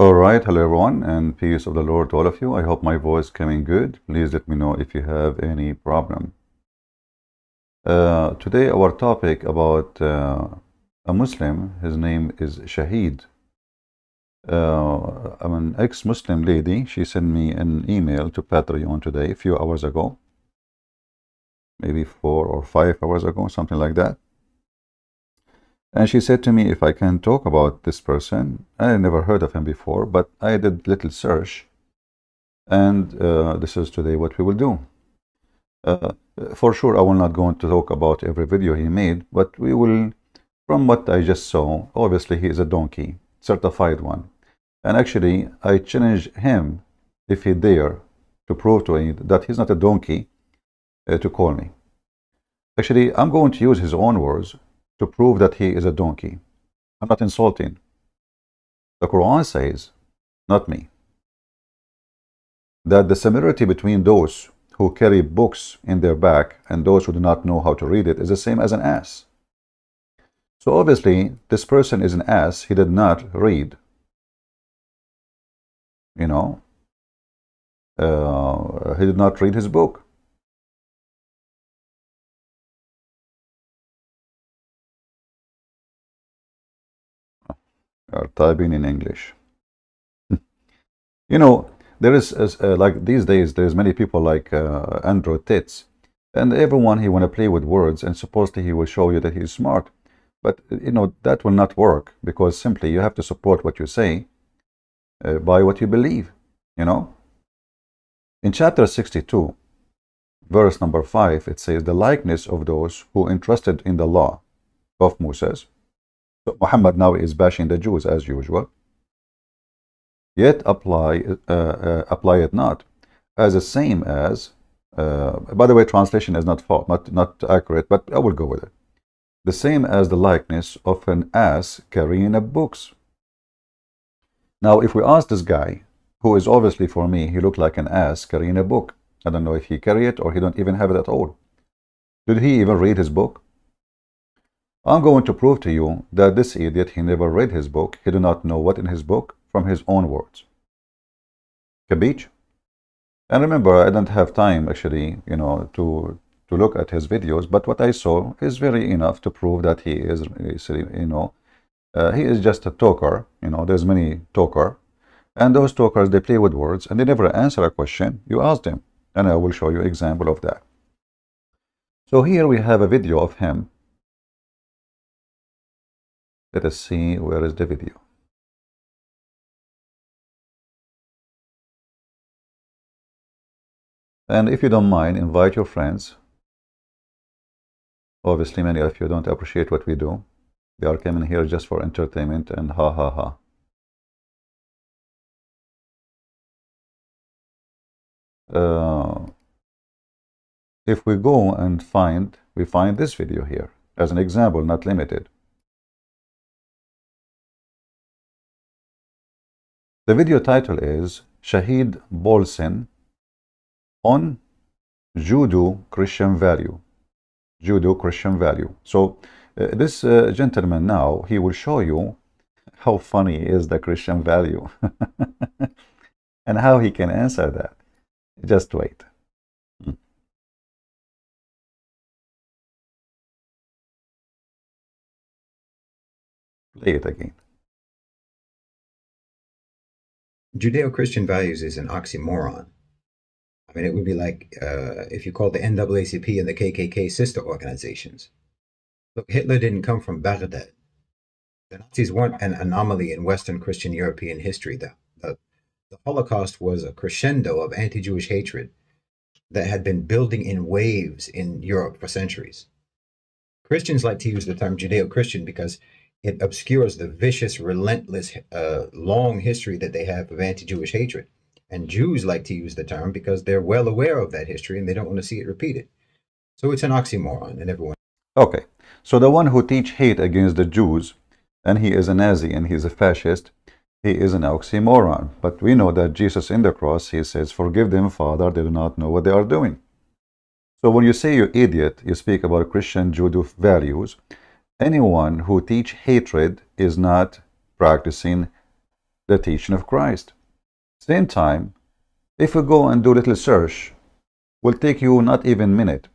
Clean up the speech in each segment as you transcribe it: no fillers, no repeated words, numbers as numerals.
All right, hello everyone, and peace of the Lord to all of you. I hope my voice coming good. Please let me know if you have any problem. Today our topic about a Muslim. His name is Shahid. I'm an ex-Muslim lady. She sent me an email to Patreon today, a few hours ago, maybe 4 or 5 hours ago, something like that. And she said to me if I can talk about this person. I never heard of him before, but I did little search, and this is today what we will do. For sure, I will not go on to talk about every video he made, but we will, from what I just saw, obviously he is a donkey, certified one. And actually, I challenge him, if he dare, to prove to me that he's not a donkey, to call me. Actually, I'm going to use his own words to prove that he is a donkey. I'm not insulting. The Quran says, not me, that the similarity between those who carry books in their back and those who do not know how to read it is the same as an ass. So obviously, this person is an ass. He did not read. You know, he did not read his book. Are typing in English. You know, there is like these days, there's many people like Andrew Tate, and everyone he want to play with words, and supposedly he will show you that he's smart. But you know that will not work, because simply you have to support what you say by what you believe. You know, in chapter 62, verse number 5, it says, "The likeness of those who entrusted in the law of Moses." So Muhammad now is bashing the Jews as usual. "Yet apply it not as the same as." By the way, translation is not accurate, but I will go with it. "The same as the likeness of an ass carrying a books." Now, if we ask this guy, who is obviously for me, he looked like an ass carrying a book. I don't know if he carry it or he don't even have it at all. Did he even read his book? I'm going to prove to you that this idiot, he never read his book. He do not know what in his book from his own words. Capiche? And remember, I don't have time actually, you know, to look at his videos, but what I saw is very enough to prove that he is, you know, he is just a talker. You know, there's many talker, and those talkers, they play with words and they never answer a question you ask them, and I will show you example of that. So here we have a video of him. Let us see, where is the video? And if you don't mind, invite your friends. Obviously, many of you don't appreciate what we do. They are coming here just for entertainment and ha ha ha. If we go and we find this video here as an example, not limited. The video title is Shahid Bolsen on Judeo-Christian value. Judeo-Christian value. So this gentleman now, he will show you how funny is the Christian value and how he can answer that. Just wait. Play it again. Judeo-Christian values is an oxymoron. I mean, it would be like if you called the NAACP and the KKK sister organizations. Look, Hitler didn't come from Baghdad. The Nazis weren't an anomaly in Western Christian European history. The Holocaust was a crescendo of anti-Jewish hatred that had been building in waves in Europe for centuries. Christians like to use the term Judeo-Christian because it obscures the vicious, relentless, long history that they have of anti-Jewish hatred. And Jews like to use the term because they're well aware of that history and they don't want to see it repeated. So it's an oxymoron, and everyone... Okay, so the one who teach hate against the Jews, and he is a Nazi and he's a fascist, he is an oxymoron. But we know that Jesus in the cross, he says, "Forgive them, Father, they do not know what they are doing." So when you say you idiot, you speak about Christian Judeo values. Anyone who teach hatred is not practicing the teaching of Christ. Same time, if we go and do a little search, will take you not even a minute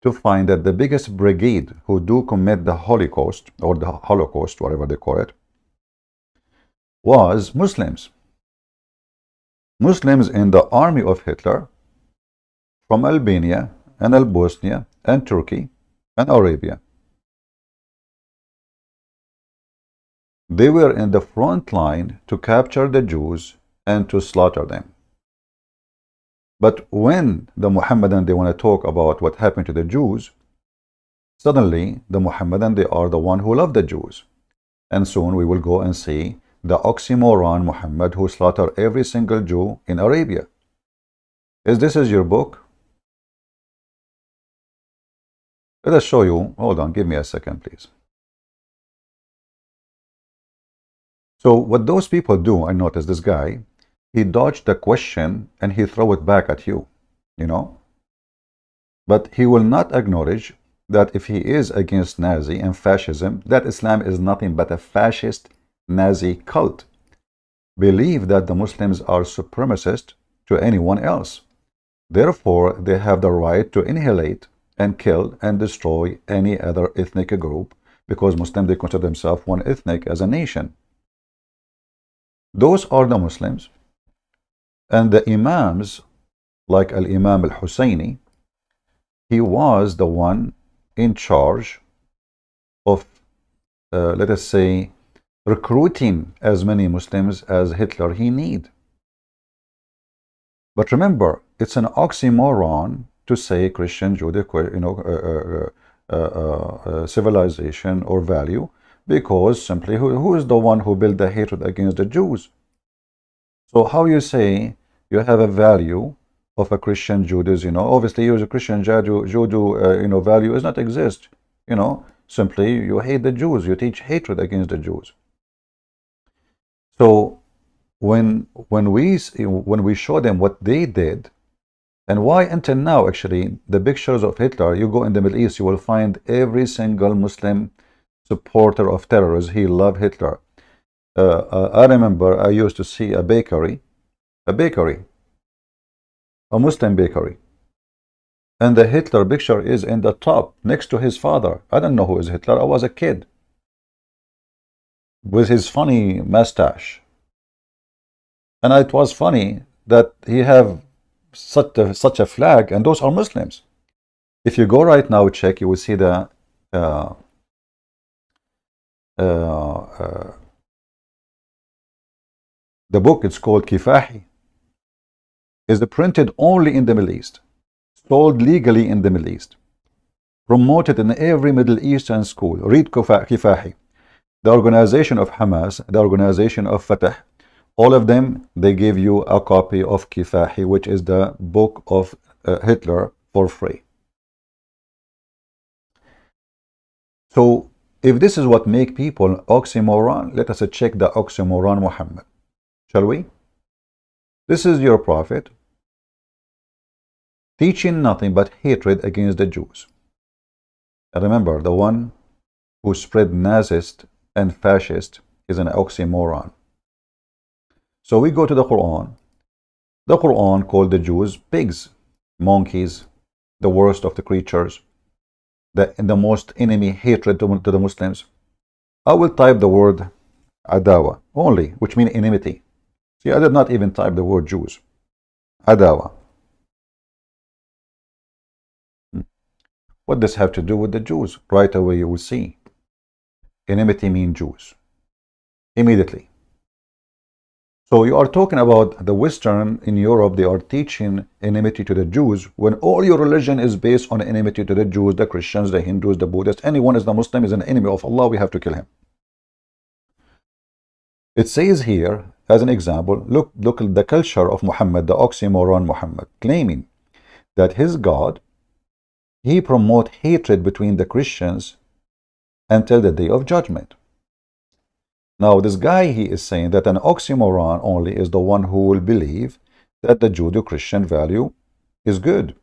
to find that the biggest brigade who do commit the Holocaust, or the Holocaust, whatever they call it, was Muslims. Muslims in the army of Hitler from Albania and Bosnia and Turkey and Arabia. They were in the front line to capture the Jews and to slaughter them. But when the Muhammadan, they want to talk about what happened to the Jews, suddenly the Muhammadan, they are the one who love the Jews. And soon we will go and see the oxymoron Muhammad who slaughtered every single Jew in Arabia. Is this your book? Let us show you. Hold on, give me a second, please. So what those people do, I noticed this guy, he dodged the question and he throw it back at you, you know. But he will not acknowledge that if he is against Nazi and fascism, that Islam is nothing but a fascist Nazi cult. Believe that the Muslims are supremacist to anyone else. Therefore, they have the right to annihilate and kill and destroy any other ethnic group, because Muslims, they consider themselves one ethnic as a nation. Those are the Muslims. And the Imams, like Al-Imam Al-Husayni, he was the one in charge of, let us say, recruiting as many Muslims as Hitler he need. But remember, it's an oxymoron to say Christian, Judaic, civilization or value, because simply who is the one who built the hatred against the Jews? So how you say you have a value of a Christian Judaism? Obviously, you as a Christian Judo, value does not exist. Simply you hate the Jews. You teach hatred against the Jews. So when we show them what they did, and why until now, actually, the pictures of Hitler, you go in the Middle East, you will find every single Muslim supporter of terrorism, he loved Hitler. I remember I used to see a Muslim bakery, and the Hitler picture is in the top next to his father. I don't know who is Hitler. I was a kid with his funny mustache, and it was funny that he have such a flag, and those are Muslims. If you go right now, check, you will see the book. It's called Kifahi. Is printed only in the Middle East, sold legally in the Middle East, promoted in every Middle Eastern school. Read Kifahi. The organization of Hamas, the organization of Fatah, all of them, they give you a copy of Kifahi, which is the book of Hitler, for free. So if this is what make people oxymoron, let us check the oxymoron Muhammad. Shall we? This is your prophet teaching nothing but hatred against the Jews. And remember, the one who spread Nazist and fascist is an oxymoron. So we go to the Quran. The Quran called the Jews pigs, monkeys, the worst of the creatures, the most enemy hatred to the Muslims. I will type the word adawa only, which means enmity. See, I did not even type the word Jews. Adawa. What does have to do with the Jews? Right away you will see. Enmity means Jews. Immediately. So you are talking about the Western in Europe, they are teaching enmity to the Jews, when all your religion is based on enmity to the Jews, the Christians, the Hindus, the Buddhists. Anyone is the Muslim is an enemy of Allah, we have to kill him. It says here, as an example, look at the culture of Muhammad, the oxymoron Muhammad, claiming that his God, he promote hatred between the Christians until the day of judgment. Now this guy, he is saying that an oxymoron only is the one who will believe that the Judeo-Christian value is good.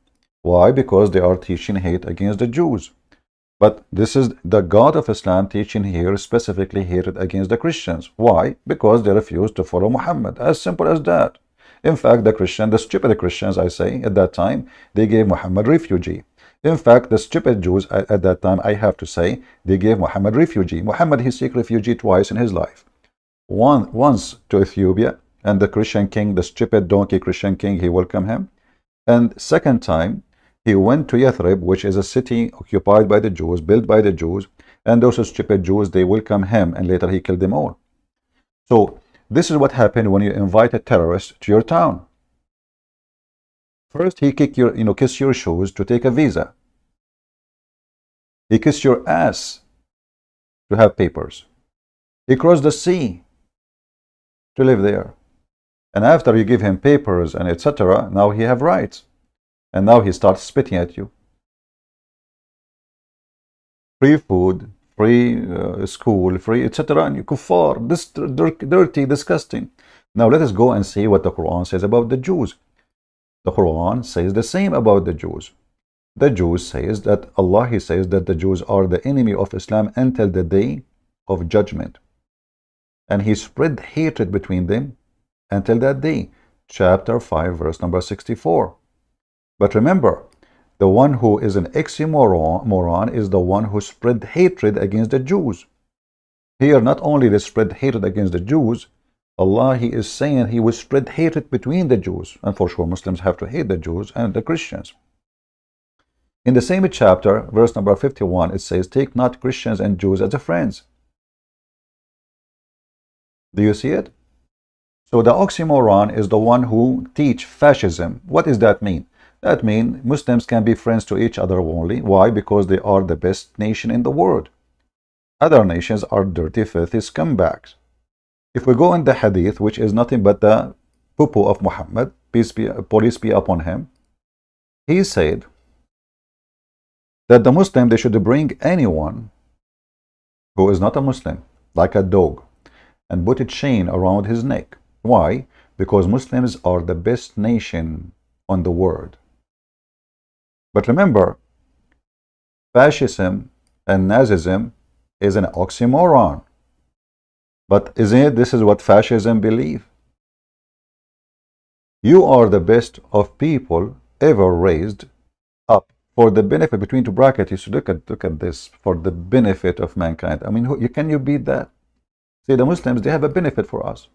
Why? Because they are teaching hate against the Jews. But this is the God of Islam teaching here specifically hatred against the Christians. Why? Because they refused to follow Muhammad. As simple as that. In fact, the stupid Christians, I say, at that time, they gave Muhammad refugee. In fact, the stupid Jews at that time, I have to say, they gave Muhammad refugee. Muhammad, he seek refugee twice in his life. Once to Ethiopia, and the Christian king, the stupid donkey Christian king, he welcomed him. And second time, he went to Yathrib, which is a city occupied by the Jews, built by the Jews, and those stupid Jews, they welcomed him, and later he killed them all. So this is what happened when you invite a terrorist to your town. First, he kiss your shoes to take a visa. He kissed your ass to have papers. He crossed the sea to live there. And after you give him papers and etc., now he have rights. And now he starts spitting at you. Free food, free school, free etc. And you kuffar, this dirty, disgusting. Now let us go and see what the Quran says about the Jews. The Quran says the same about the Jews. The Jews says that Allah, he says that the Jews are the enemy of Islam until the day of judgment. And he spread hatred between them until that day. Chapter 5, verse number 64. But remember, the one who is an oxymoron is the one who spread hatred against the Jews. Here, not only they spread hatred against the Jews, Allah, he is saying he will spread hatred between the Jews. And for sure, Muslims have to hate the Jews and the Christians. In the same chapter, verse number 51, it says, take not Christians and Jews as friends. Do you see it? So the oxymoron is the one who teach fascism. What does that mean? That means Muslims can be friends to each other only. Why? Because they are the best nation in the world. Other nations are dirty, filthy scumbags. If we go in the hadith, which is nothing but the poo-poo of Muhammad, peace be upon him, he said that the Muslim, they should bring anyone who is not a Muslim, like a dog, and put a chain around his neck. Why? Because Muslims are the best nation on the world. But remember, fascism and Nazism is an oxymoron. But isn't it this is what fascism believe? You are the best of people ever raised up for the benefit, between two brackets. You should look at this, for the benefit of mankind. I mean, can you beat that? See, the Muslims, they have a benefit for us.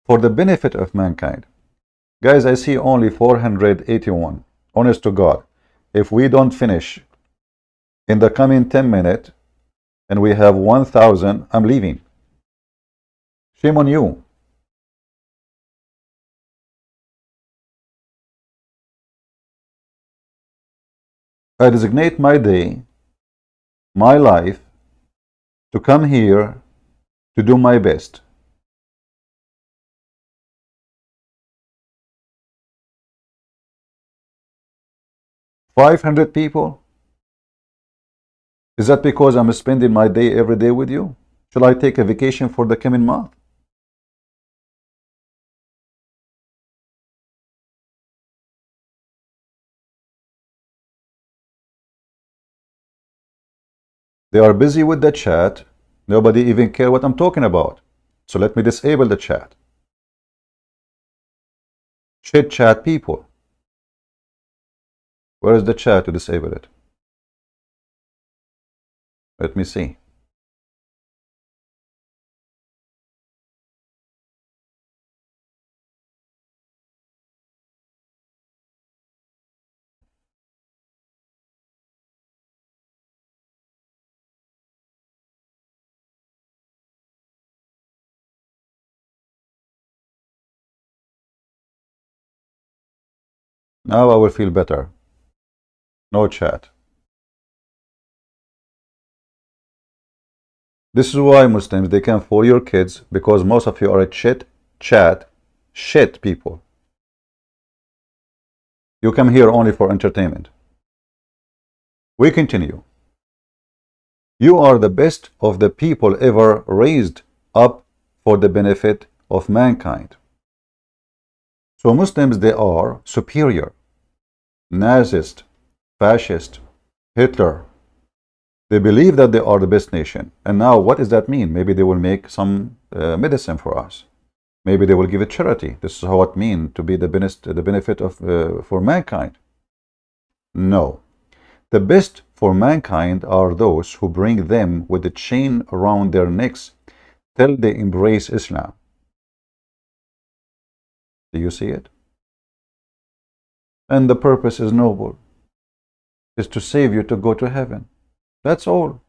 For the benefit of mankind. Guys, I see only 481. Honest to God. If we don't finish in the coming 10 minutes, and we have 1,000, I'm leaving. Shame on you. I designate my day, my life, to come here to do my best. $500 people? Is that because I'm spending my day every day with you? Shall I take a vacation for the coming month? They are busy with the chat. Nobody even care what I'm talking about. So let me disable the chat. Chit chat people. Where is the chat to disable it? Let me see. Now I will feel better. No chat. This is why Muslims, they can fool your kids, because most of you are a chit chat shit people. You come here only for entertainment. We continue. You are the best of the people ever raised up for the benefit of mankind. So Muslims, they are superior, Nazist, fascist, Hitler. They believe that they are the best nation. And now what does that mean? Maybe they will make some medicine for us. Maybe they will give it charity. This is how it means to be the benefit of for mankind. No. The best for mankind are those who bring them with a chain around their necks till they embrace Islam. Do you see it? And the purpose is noble. Is to save you to go to heaven. That's all.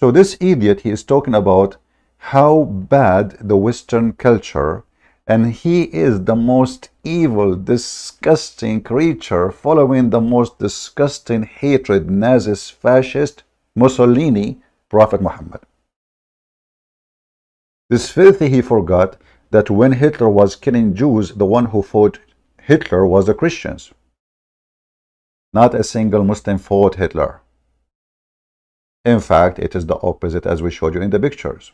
So this idiot, he is talking about how bad the Western culture, and he is the most evil, disgusting creature following the most disgusting hatred, Nazis, fascist, Mussolini, Prophet Muhammad. This filthy, he forgot that when Hitler was killing Jews, the one who fought Hitler was the Christians. Not a single Muslim fought Hitler. In fact, it is the opposite, as we showed you in the pictures.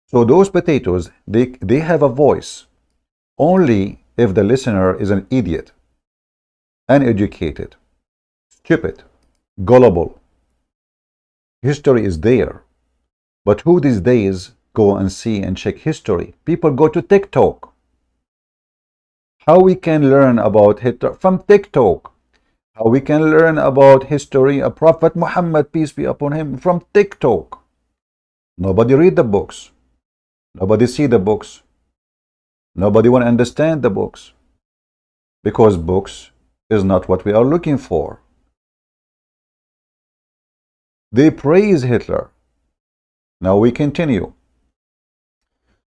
So those potatoes, they have a voice only if the listener is an idiot, uneducated, stupid, gullible. History is there. But who these days go and see and check history? People go to TikTok. How we can learn about Hitler from TikTok? How we can learn about history of Prophet Muhammad, peace be upon him, from TikTok? Nobody read the books. Nobody see the books. Nobody want to understand the books. Because books is not what we are looking for. They praise Hitler. Now we continue.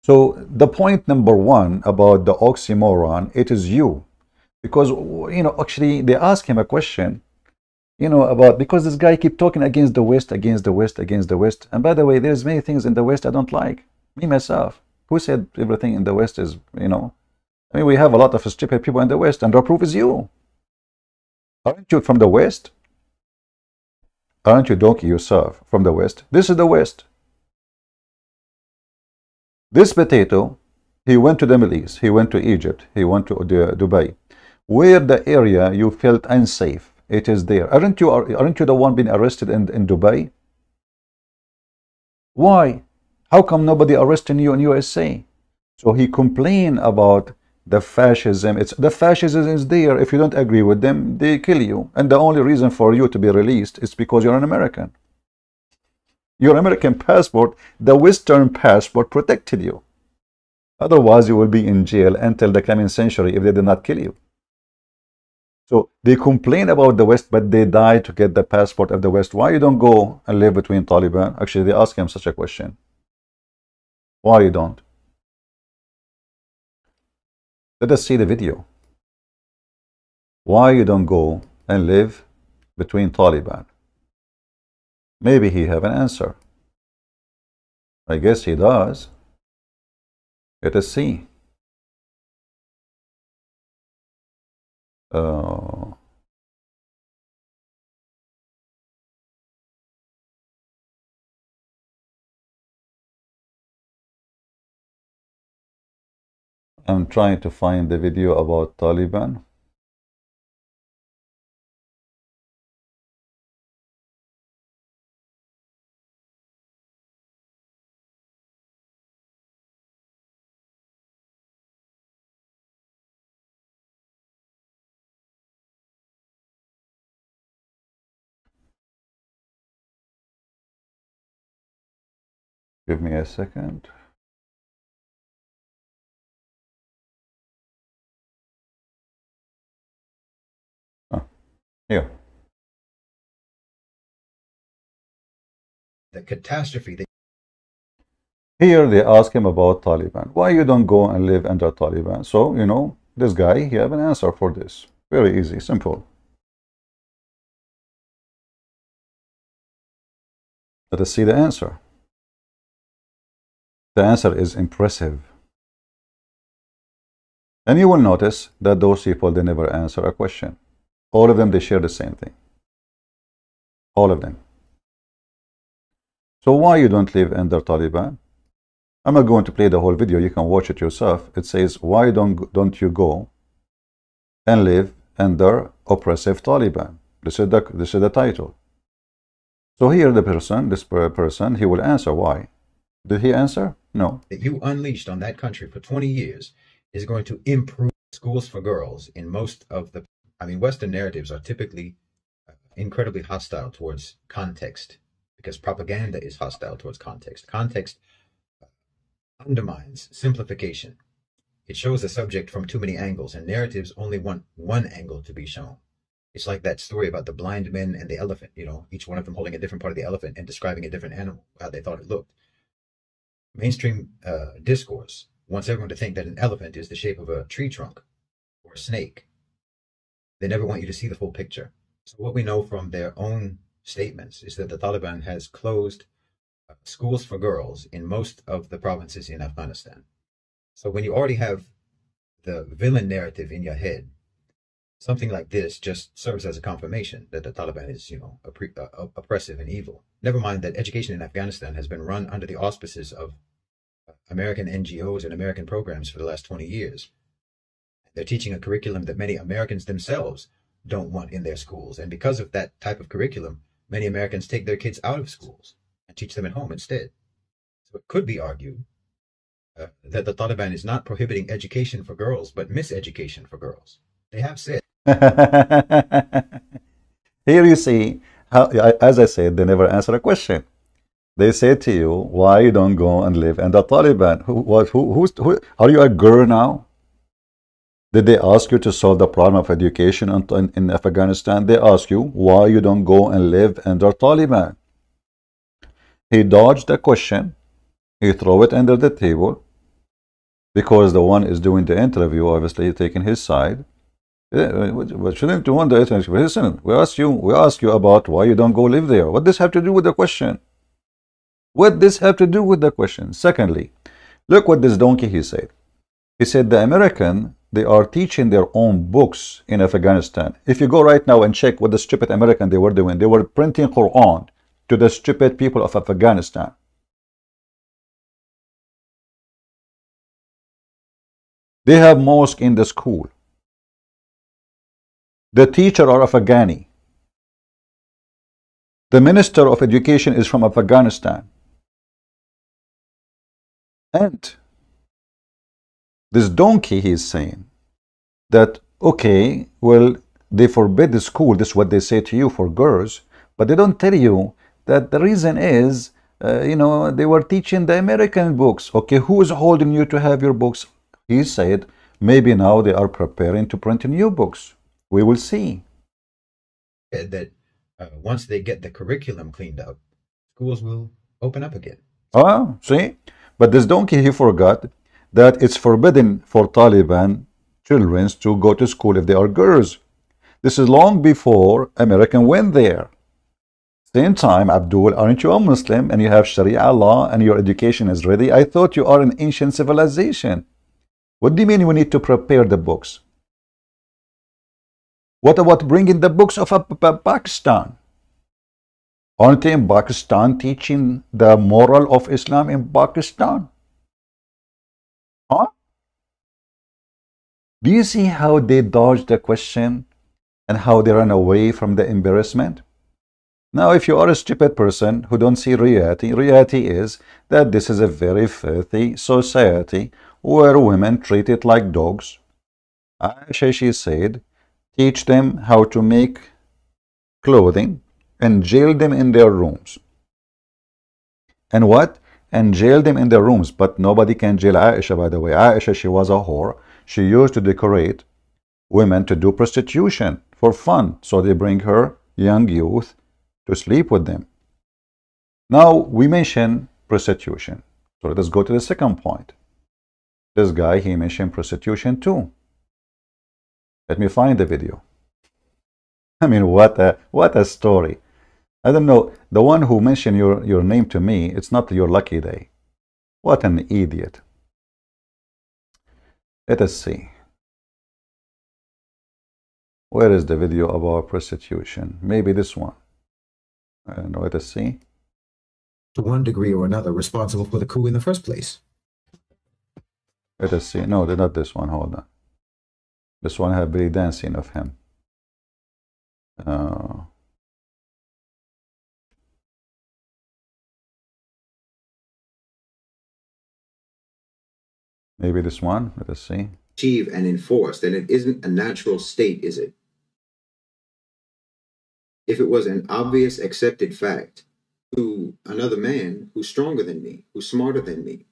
So the point number one about the oxymoron, it is you. Because, actually they ask him a question, about, because this guy keep talking against the West, against the West, against the West. And by the way, there's many things in the West I don't like. Me, myself. Who said everything in the West is, I mean, we have a lot of stupid people in the West, and the proof is you. Aren't you from the West? Aren't you donkey yourself from the West? This is the West. This potato, he went to the Middle East, he went to Egypt, he went to Dubai. Where the area you felt unsafe, it is there. Aren't you the one being arrested in Dubai? Why? How come nobody arresting you in USA? So he complained about the fascism. The fascism is there. If you don't agree with them, they kill you. And the only reason for you to be released is because you're an American. Your American passport, the Western passport, protected you. Otherwise, you will be in jail until the coming century if they did not kill you. So they complain about the West, but they die to get the passport of the West. Why you don't go and live between Taliban? Actually, they ask him such a question. Why you don't? Let us see the video. Why you don't go and live between Taliban? Maybe he have an answer. I guess he does. Let us see. I'm trying to find the video about Taliban. Give me a second. Here. The catastrophe. Here they ask him about Taliban. Why you don't go and live under Taliban? So, this guy, he have an answer for this. Very easy, simple. Let us see the answer. The answer is impressive. And you will notice that those people, they never answer a question. All of them, they share the same thing. All of them. So why you don't live under Taliban? I'm not going to play the whole video. You can watch it yourself. It says, why don't you go and live under oppressive Taliban? This is the title. So here this person, he will answer why. Did he answer? No. That you unleashed on that country for 20 years is going to improve schools for girls in most of the, I mean, Western narratives are typically incredibly hostile towards context because propaganda is hostile towards context. Context undermines simplification. It shows the subject from too many angles, and narratives only want one angle to be shown. It's like that story about the blind men and the elephant, you know, each one of them holding a different part of the elephant and describing a different animal, how they thought it looked. Mainstream discourse wants everyone to think that an elephant is the shape of a tree trunk or a snake. They never want you to see the full picture. So what we know from their own statements is that the Taliban has closed schools for girls in most of the provinces in Afghanistan. So when you already have the villain narrative in your head, something like this just serves as a confirmation that the Taliban is, you know, oppressive and evil. Never mind that education in Afghanistan has been run under the auspices of American NGOs and American programs for the last 20 years. They're teaching a curriculum that many Americans themselves don't want in their schools. And because of that type of curriculum, many Americans take their kids out of schools and teach them at home instead. So it could be argued that the Taliban is not prohibiting education for girls, but miseducation for girls. They have said. Here you see, how, as I said, they never answer a question. They say to you, why you don't go and live in the Taliban? Who, are you a girl now? Did they ask you to solve the problem of education in Afghanistan? They ask you, why you don't go and live under Taliban? He dodged the question. He threw it under the table because the one is doing the interview, obviously taking his side. But shouldn't you want the interview? Listen, we ask you about why you don't go live there. What does this have to do with the question? What does this have to do with the question? Secondly, look what this donkey he said. He said the American, they are teaching their own books in Afghanistan. If you go right now and check what the stupid American they were doing, they were printing Qur'an to the stupid people of Afghanistan. They have mosque in the school. The teacher are Afghani. The minister of education is from Afghanistan. And this donkey, he is saying that, okay, well, they forbid the school, this is what they say to you, for girls, but they don't tell you that the reason is, you know, they were teaching the American books. Okay, who is holding you to have your books? He said, maybe now they are preparing to print new books. We will see. That once they get the curriculum cleaned up, schools will open up again. Ah, see? But this donkey, he forgot that it's forbidden for Taliban children to go to school if they are girls. This is long before American went there. Same time, Abdul, aren't you a Muslim and you have Sharia law and your education is ready? I thought you are an ancient civilization. What do you mean we need to prepare the books? What about bringing the books of Pakistan? Aren't they in Pakistan teaching the moral of Islam in Pakistan? Huh? Do you see how they dodge the question and how they run away from the embarrassment? Now, if you are a stupid person who don't see reality is that this is a very filthy society where women treated like dogs. Aisha, she said, teach them how to make clothing and jail them in their rooms. And what? And jail them in their rooms. But nobody can jail Aisha, by the way. Aisha, she was a whore. She used to decorate women to do prostitution for fun. So they bring her young youth to sleep with them. Now, we mention prostitution. So let us go to the second point. This guy, he mentioned prostitution too. Let me find the video. I mean, what a story. I don't know, the one who mentioned your name to me, it's not your lucky day. What an idiot. Let us see. Where is the video about prostitution? Maybe this one. I don't know, let us see. To one degree or another, responsible for the coup in the first place. Let us see. No, not this one. Hold on. This one have belly dancing of him. Uh, maybe this one. Let us see. Achieve and enforce, then it isn't a natural state, is it? If it was an obvious accepted fact to another man who's stronger than me, who's smarter than me,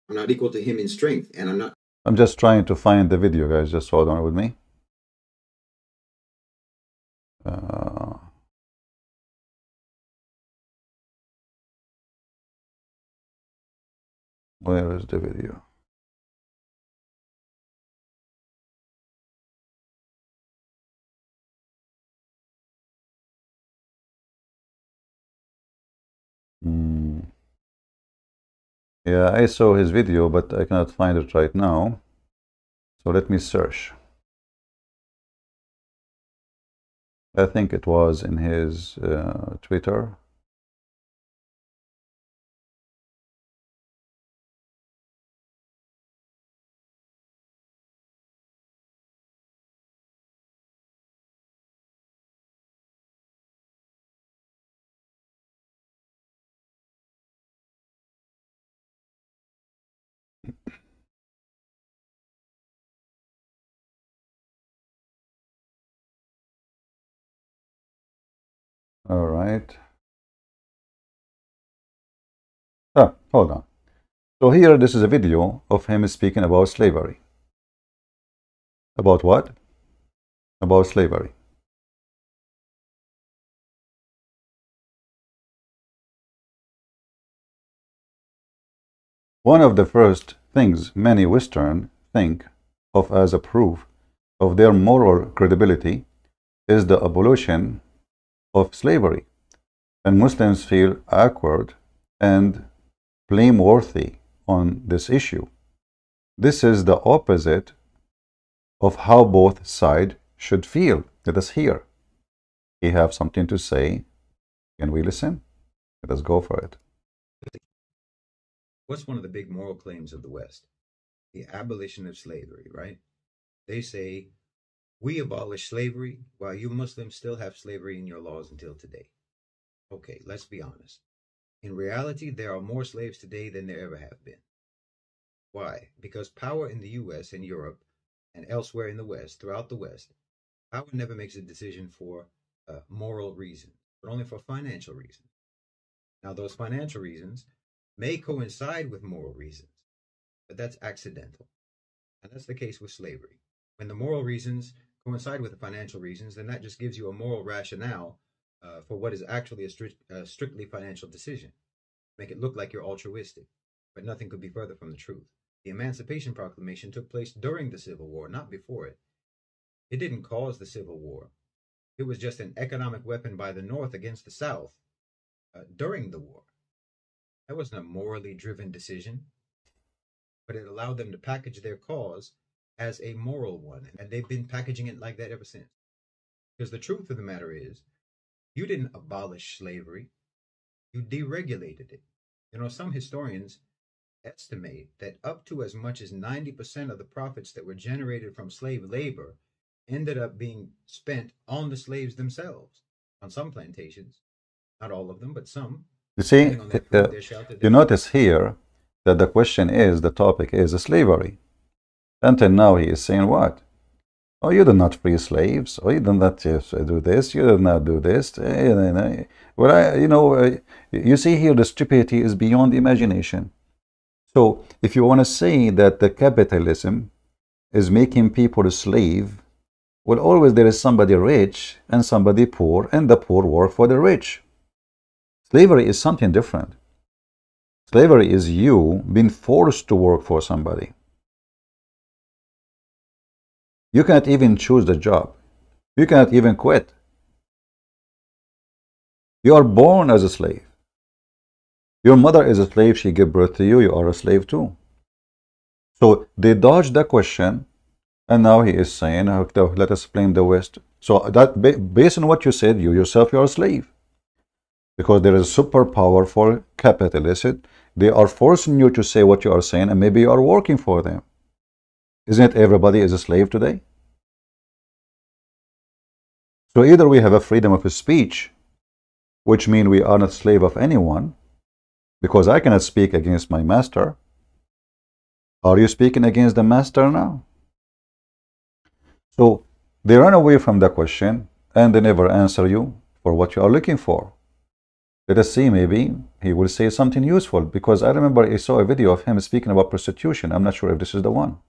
I'm not equal to him in strength, and I'm not. I'm just trying to find the video, guys. Just hold on with me. Where is the video? Yeah, I saw his video, but I cannot find it right now. So let me search. I think it was in his Twitter. All right. Hold on. So here, this is a video of him speaking about slavery. About what? About slavery. One of the first things many Western think of as a proof of their moral credibility is the abolition of slavery, and Muslims feel awkward and blameworthy on this issue. This is the opposite of how both sides should feel. Let us hear. He have something to say. Can we listen? Let us go for it. What's one of the big moral claims of the West? The abolition of slavery, right? They say, we abolish slavery while you Muslims still have slavery in your laws until today. Okay, let's be honest. In reality, there are more slaves today than there ever have been. Why? Because power in the US and Europe and elsewhere in the West, throughout the West, power never makes a decision for moral reasons, but only for financial reasons. Now, those financial reasons may coincide with moral reasons, but that's accidental. And that's the case with slavery. When the moral reasons coincide with the financial reasons, then that just gives you a moral rationale for what is actually a strictly financial decision. Make it look like you're altruistic, but nothing could be further from the truth. The Emancipation Proclamation took place during the Civil War, not before it. It didn't cause the Civil War. It was just an economic weapon by the North against the South during the war. That wasn't a morally driven decision, but it allowed them to package their cause as a moral one. And they've been packaging it like that ever since. Because the truth of the matter is, you didn't abolish slavery, you deregulated it. You know, some historians estimate that up to as much as 90% of the profits that were generated from slave labor ended up being spent on the slaves themselves, on some plantations. Not all of them, but some. You see, you notice here that the question is, the topic is slavery. Until now, he is saying what? Oh, you did not free slaves. Oh, you did not do this. You did not do this. Well, you see here, the stupidity is beyond imagination. So, if you want to say that the capitalism is making people a slave, well, always there is somebody rich and somebody poor, and the poor work for the rich. Slavery is something different. Slavery is you being forced to work for somebody. You cannot even choose the job. You cannot even quit. You are born as a slave. Your mother is a slave. She gave birth to you. You are a slave too. So they dodged the question, and now he is saying, let us blame the West. So that based on what you said, you yourself, you are a slave. Because there is a super powerful capitalist. They are forcing you to say what you are saying, and maybe you are working for them. Isn't it everybody is a slave today? So either we have a freedom of speech, which means we are not slave of anyone, because I cannot speak against my master. Are you speaking against the master now? So they run away from the question and they never answer you for what you are looking for. Let us see, maybe he will say something useful, because I remember I saw a video of him speaking about prostitution. I'm not sure if this is the one.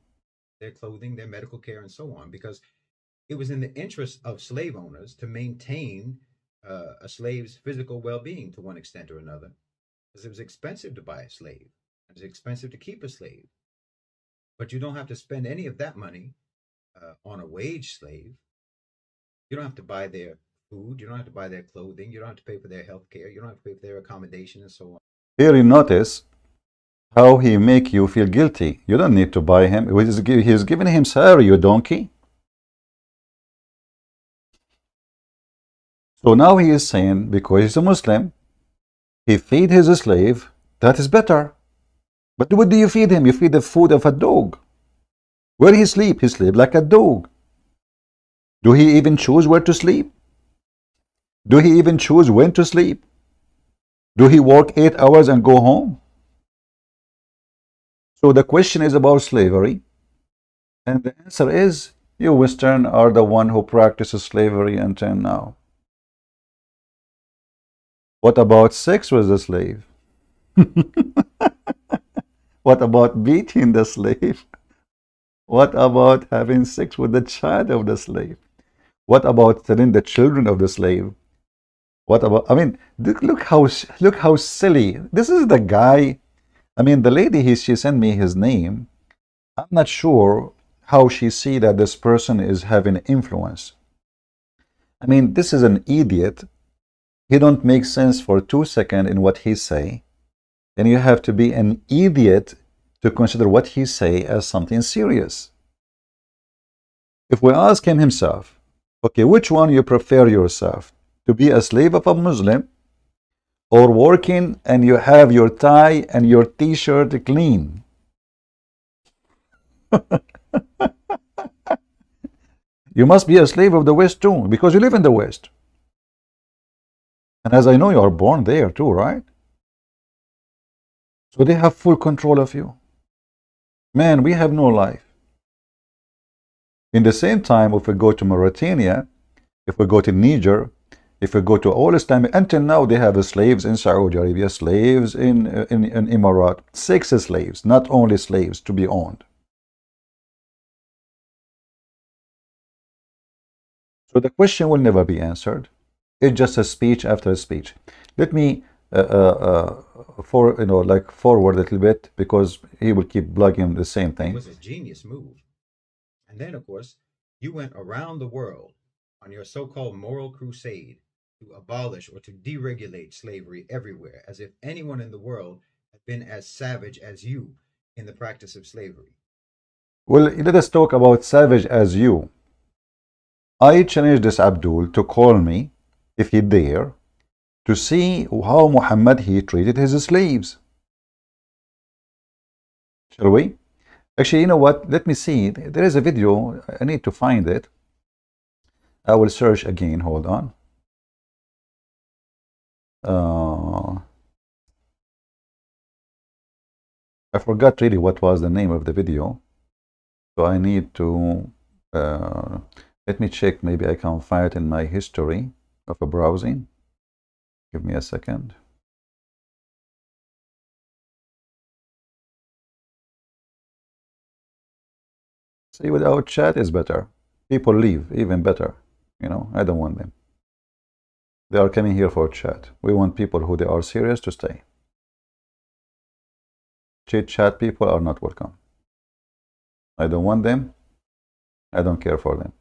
Their clothing, their medical care, and so on, because it was in the interest of slave owners to maintain a slave's physical well-being to one extent or another, because it was expensive to buy a slave. It was expensive to keep a slave, but you don't have to spend any of that money on a wage slave. You don't have to buy their food. You don't have to buy their clothing. You don't have to pay for their health care. You don't have to pay for their accommodation and so on. Here you notice how he make you feel guilty. You don't need to buy him. He's giving him salary, you donkey. So now he is saying, because he's a Muslim, he feed his slave, that is better. But what do you feed him? You feed the food of a dog. Where he sleep? He sleep like a dog. Do he even choose where to sleep? Do he even choose when to sleep? Do he work 8 hours and go home? So the question is about slavery. And the answer is, you Western are the one who practices slavery until now. What about sex with the slave? What about beating the slave? What about having sex with the child of the slave? What about telling the children of the slave? What about, I mean, look how silly. This is the guy. I mean, the lady, she sent me his name. I'm not sure how she see that this person is having influence. I mean, this is an idiot. He don't make sense for 2 seconds in what he say. Then you have to be an idiot to consider what he say as something serious. If we ask him himself, okay, which one you prefer yourself? To be a slave of a Muslim, or working and you have your tie and your t-shirt clean? You must be a slave of the West too, because you live in the West. And as I know, you are born there too, right? So they have full control of you. Man, we have no life. In the same time, if we go to Mauritania, if we go to Niger, if we go to all Islamic, until now they have slaves in Saudi Arabia, slaves in Emirat, 6 slaves, not only slaves to be owned. So the question will never be answered. It's just a speech after a speech. Let me forward a little bit, because he will keep plugging the same thing. It was a genius move. And then, of course, you went around the world on your so-called moral crusade to abolish or to deregulate slavery everywhere, as if anyone in the world had been as savage as you in the practice of slavery. Well, let us talk about savage as you. I challenge this Abdul to call me, if he dare, to see how Muhammad he treated his slaves. Shall we? Actually, you know what? Let me see. There is a video. I need to find it. I will search again. Hold on. I forgot really what was the name of the video. So I need to let me check. Maybe I can find it in my history of a browsing. Give me a second. See, without chat is better. People leave, even better. You know, I don't want them. They are coming here for chat. We want people who they are serious to stay. Chit chat people are not welcome. I don't want them. I don't care for them.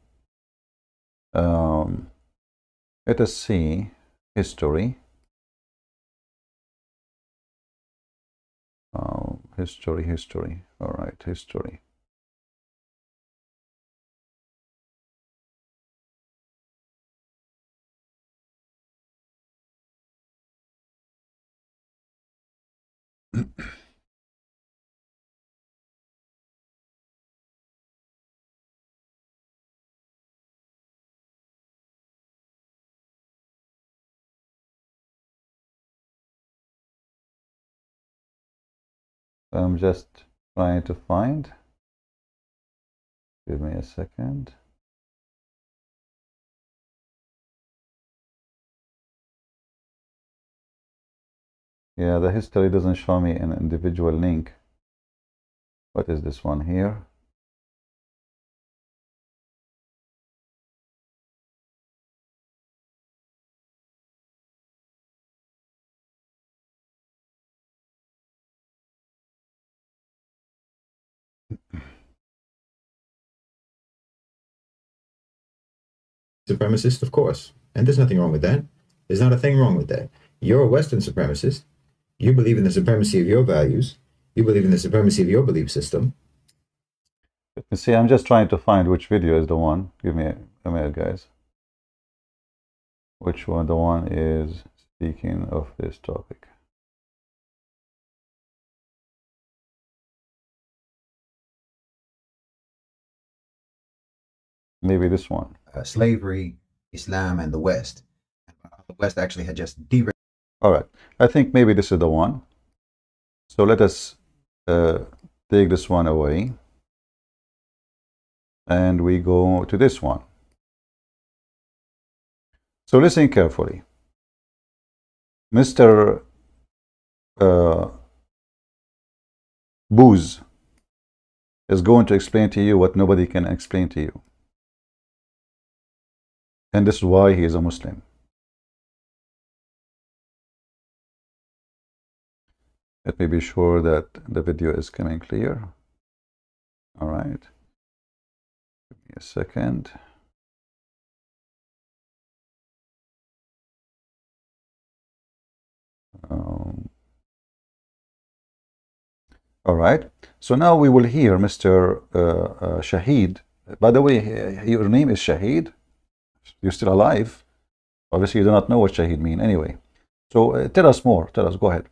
Let us see history. History. All right, history. I'm just trying to find. Give me a second. Yeah, the history doesn't show me an individual link. What is this one here? Supremacist, of course. And there's nothing wrong with that. There's not a thing wrong with that. You're a Western supremacist. You believe in the supremacy of your values. You believe in the supremacy of your belief system. Let me see, I'm just trying to find which video is the one. Give me a minute, guys. Which one? The one is speaking of this topic. Maybe this one. Slavery, Islam, and the West. The West actually had just derailed. All right. I think maybe this is the one. So let us take this one away. And we go to this one. So listen carefully. Mr. Booz is going to explain to you what nobody can explain to you. And this is why he is a Muslim. Let me be sure that the video is coming clear. All right. Give me a second. All right. So now we will hear Mr. Shahid. By the way, your name is Shahid. You're still alive. Obviously, you do not know what Shahid means. Anyway, so tell us more. Tell us. Go ahead.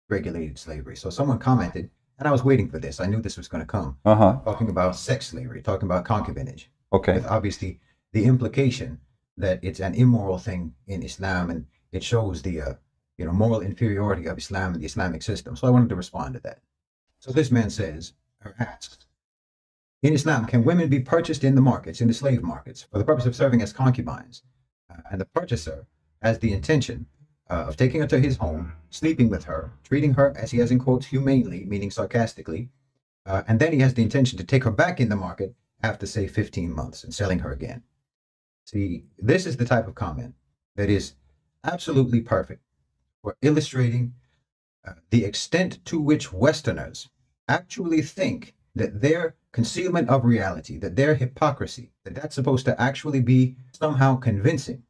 Regulated slavery. So someone commented, and I was waiting for this. I knew this was going to come. Talking about sex slavery, talking about concubinage. Okay. With obviously the implication that it's an immoral thing in Islam, and it shows the moral inferiority of Islam and the Islamic system. So I wanted to respond to that. So this man says, or asks, in Islam, can women be purchased in the markets, in the slave markets, for the purpose of serving as concubines? And the purchaser has the intention of taking her to his home, sleeping with her, treating her, as he has in quotes, humanely, meaning sarcastically, and then he has the intention to take her back in the market after, say, 15 months and selling her again. See, this is the type of comment that is absolutely perfect for illustrating the extent to which Westerners actually think that their concealment of reality, that their hypocrisy, that's supposed to actually be somehow convincing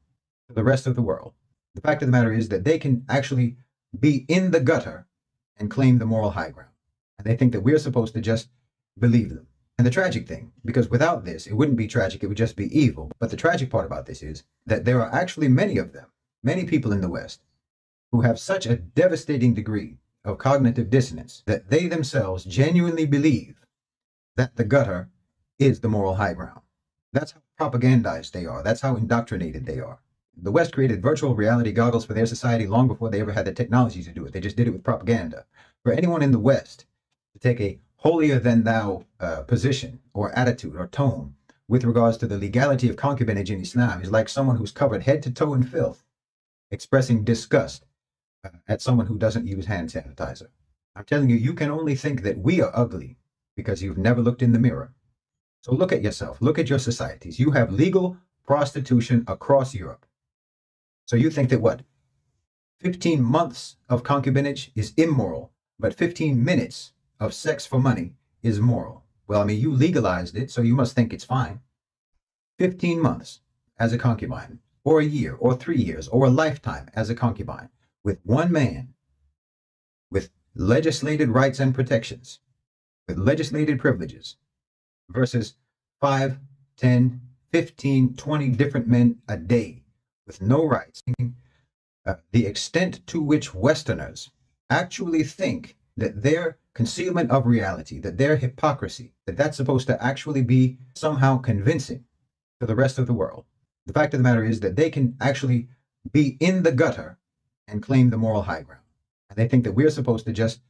to the rest of the world. The fact of the matter is that they can actually be in the gutter and claim the moral high ground. And they think that we're supposed to just believe them. And the tragic thing, because without this, it wouldn't be tragic, it would just be evil. But the tragic part about this is that there are actually many of them, many people in the West, who have such a devastating degree of cognitive dissonance that they themselves genuinely believe that the gutter is the moral high ground. That's how propagandized they are. That's how indoctrinated they are. The West created virtual reality goggles for their society long before they ever had the technology to do it. They just did it with propaganda. For anyone in the West to take a holier-than-thou position or attitude or tone with regards to the legality of concubinage in Islam is like someone who's covered head to toe in filth, expressing disgust at someone who doesn't use hand sanitizer. I'm telling you, you can only think that we are ugly because you've never looked in the mirror. So look at yourself. Look at your societies. You have legal prostitution across Europe. So you think that what? 15 months of concubinage is immoral, but 15 minutes of sex for money is moral. Well, I mean, you legalized it, so you must think it's fine. 15 months as a concubine, or a year, or 3 years, or a lifetime as a concubine, with one man, with legislated rights and protections, with legislated privileges, versus 5, 10, 15, 20 different men a day with no rights. The extent to which Westerners actually think that their concealment of reality, that their hypocrisy, that's supposed to actually be somehow convincing to the rest of the world. The fact of the matter is that they can actually be in the gutter and claim the moral high ground. And they think that we're supposed to just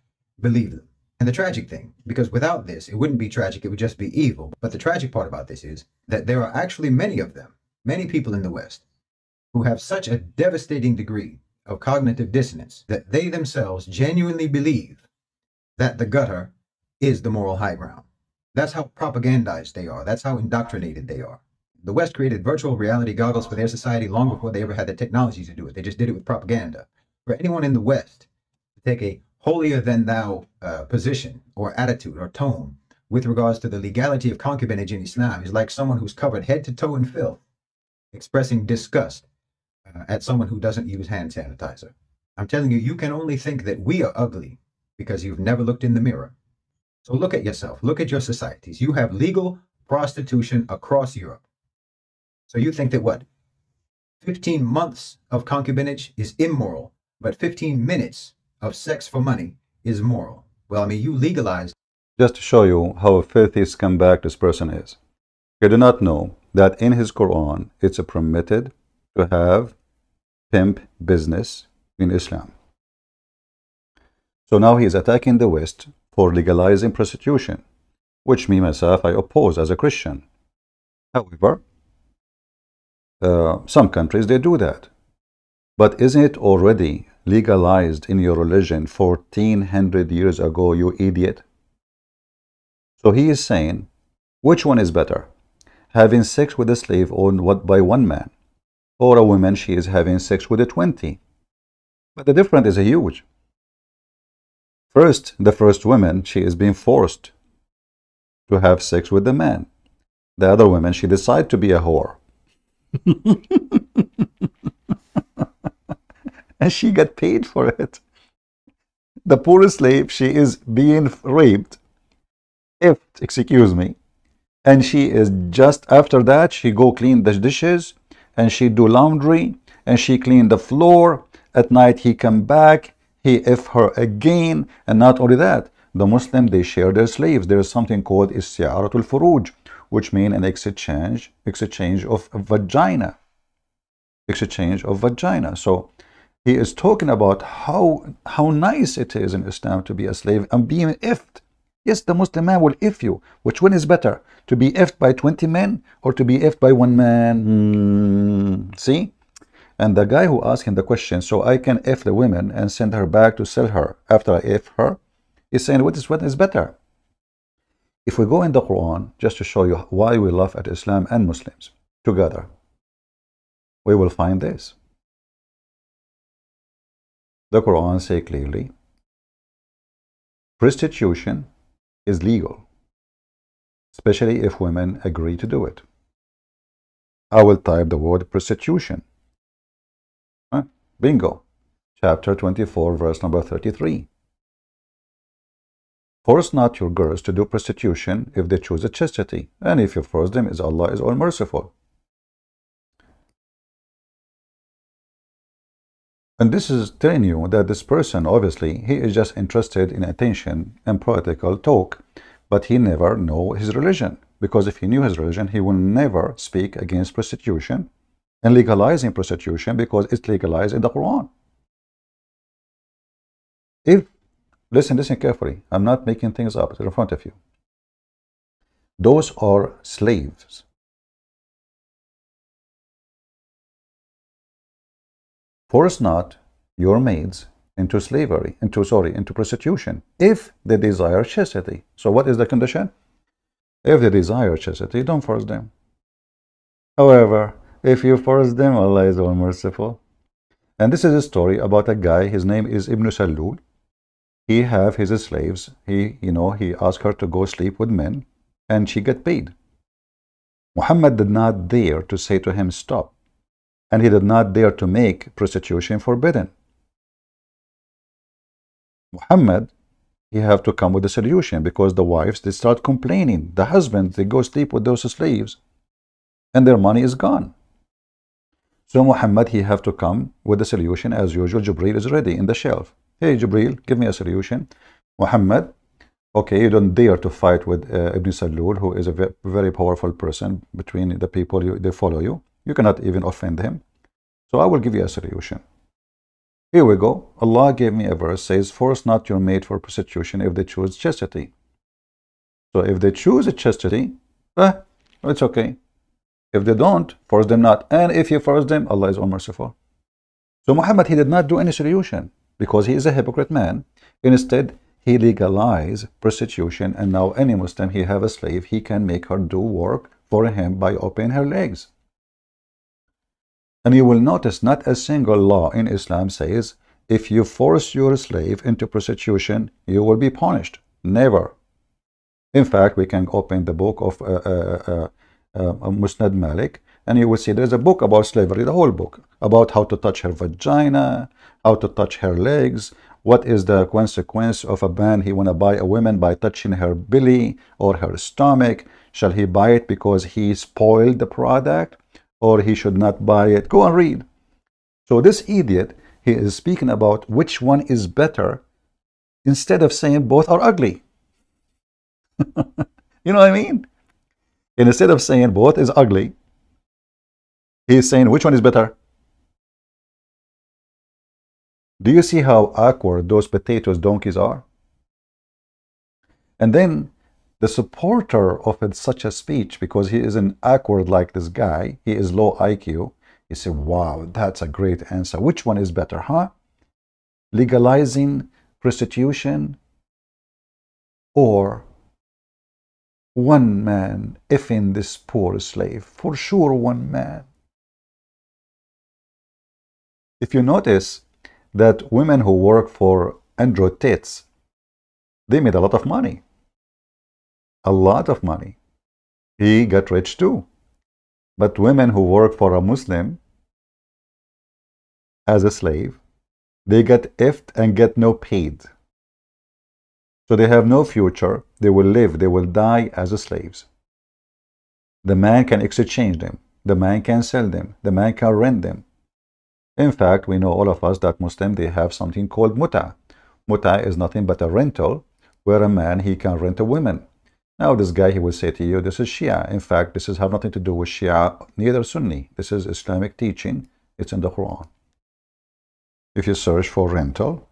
believe them. And the tragic thing, because without this, it wouldn't be tragic, it would just be evil. But the tragic part about this is that there are actually many of them, many people in the West, who have such a devastating degree of cognitive dissonance that they themselves genuinely believe that the gutter is the moral high ground. That's how propagandized they are. That's how indoctrinated they are. The West created virtual reality goggles for their society long before they ever had the technology to do it. They just did it with propaganda. For anyone in the West to take a holier than thou position or attitude or tone with regards to the legality of concubinage in Islam is like someone who's covered head to toe in filth, expressing disgust at someone who doesn't use hand sanitizer. I'm telling you, you can only think that we are ugly because you've never looked in the mirror. So look at yourself, look at your societies. You have legal prostitution across Europe. So you think that what? 15 months of concubinage is immoral, but 15 minutes of sex for money is moral. Well, I mean, you legalized. Just to show you how a filthy scumbag this person is. You do not know that in his Quran, it's permitted to have pimp business in Islam. So now he is attacking the West for legalizing prostitution, which me, myself, I oppose as a Christian. However, some countries, they do that. But isn't it already legalized in your religion 1400 years ago, you idiot? So he is saying, which one is better? Having sex with a slave owned by one man, or a woman, she is having sex with a 20? But the difference is huge. First, the first woman, she is being forced to have sex with the man. The other woman, she decides to be a whore. And she got paid for it. The poor slave, she is being raped, excuse me, and she is just after that, she go clean the dishes, and she do laundry, and she clean the floor. At night, he come back, he her again, and not only that, the Muslim, they share their slaves. There is something called isti'aratul furuj, which means an exchange of vagina. Exchange of vagina. So he is talking about how nice it is in Islam to be a slave and being effed. Yes, the Muslim man will if you. Which one is better? To be effed by 20 men or to be effed by one man? See? And the guy who asked him the question, so I can F the women and send her back to sell her after I F her, is saying what is better? If we go in the Quran, just to show you why we laugh at Islam and Muslims together, we will find this. The Quran says clearly, prostitution is legal, especially if women agree to do it. I will type the word prostitution. Bingo. Chapter 24, verse number 33. Force not your girls to do prostitution if they choose a chastity, and if you force them, as Allah is all merciful. And this is telling you that this person, obviously, he is just interested in attention and political talk, but he never know his religion. Because if he knew his religion, he will never speak against prostitution and legalizing prostitution, because it's legalized in the Quran. Listen carefully. I'm not making things up. It's in front of you. Those are slaves. Force not your maids into slavery, into prostitution, if they desire chastity. So what is the condition? If they desire chastity, don't force them. However, if you force them, Allah is all merciful. And this is a story about a guy, his name is Ibn Salul. He have his slaves, he asked her to go sleep with men, and she get paid. Muhammad did not dare to say to him, stop. And he did not dare to make prostitution forbidden. Muhammad, he have to come with a solution, because the wives, they start complaining. The husbands, they go sleep with those slaves, and their money is gone. So Muhammad, he have to come with a solution. As usual, Jibreel is ready in the shelf. Hey, Jibreel, give me a solution. Muhammad, okay, you don't dare to fight with Ibn Salul, who is a very powerful person between the people they follow you. You cannot even offend him. So I will give you a solution. Here we go. Allah gave me a verse, says, force not your mate for prostitution if they choose chastity. So if they choose a chastity, it's okay. If they don't, force them not. And if you force them, Allah is all merciful. So Muhammad, he did not do any solution because he is a hypocrite man. Instead, he legalized prostitution, and now any Muslim, he have a slave, he can make her do work for him by opening her legs. And you will notice not a single law in Islam says, if you force your slave into prostitution, you will be punished. Never. In fact, we can open the book of Musnad Malik, and you will see there's a book about slavery, the whole book, about how to touch her vagina, how to touch her legs, what is the consequence of a man, he want to buy a woman by touching her belly or her stomach. Shall he buy it because he spoiled the product, or he should not buy it? Go and read. So this idiot, he is speaking about which one is better instead of saying both are ugly. You know what I mean? And instead of saying both is ugly, he is saying which one is better. Do you see how awkward those potatoes donkeys are? And then the supporter of such a speech, because he isn't awkward like this guy, he is low IQ, he said, wow, that's a great answer. Which one is better, huh? Legalizing prostitution or one man effing this poor slave? For sure, one man. If you notice that women who work for Andrew Tate, they made a lot of money. A lot of money. He got rich too. But women who work for a Muslim as a slave, they get effed and get no paid. So they have no future. They will live, they will die as slaves. The man can exchange them. The man can sell them. The man can rent them. In fact, we know all of us that Muslim, they have something called muta. Muta is nothing but a rental where a man, he can rent a woman. Now this guy, he will say to you, this is Shia. In fact, this has nothing to do with Shia, neither Sunni. This is Islamic teaching. It's in the Quran. If you search for rental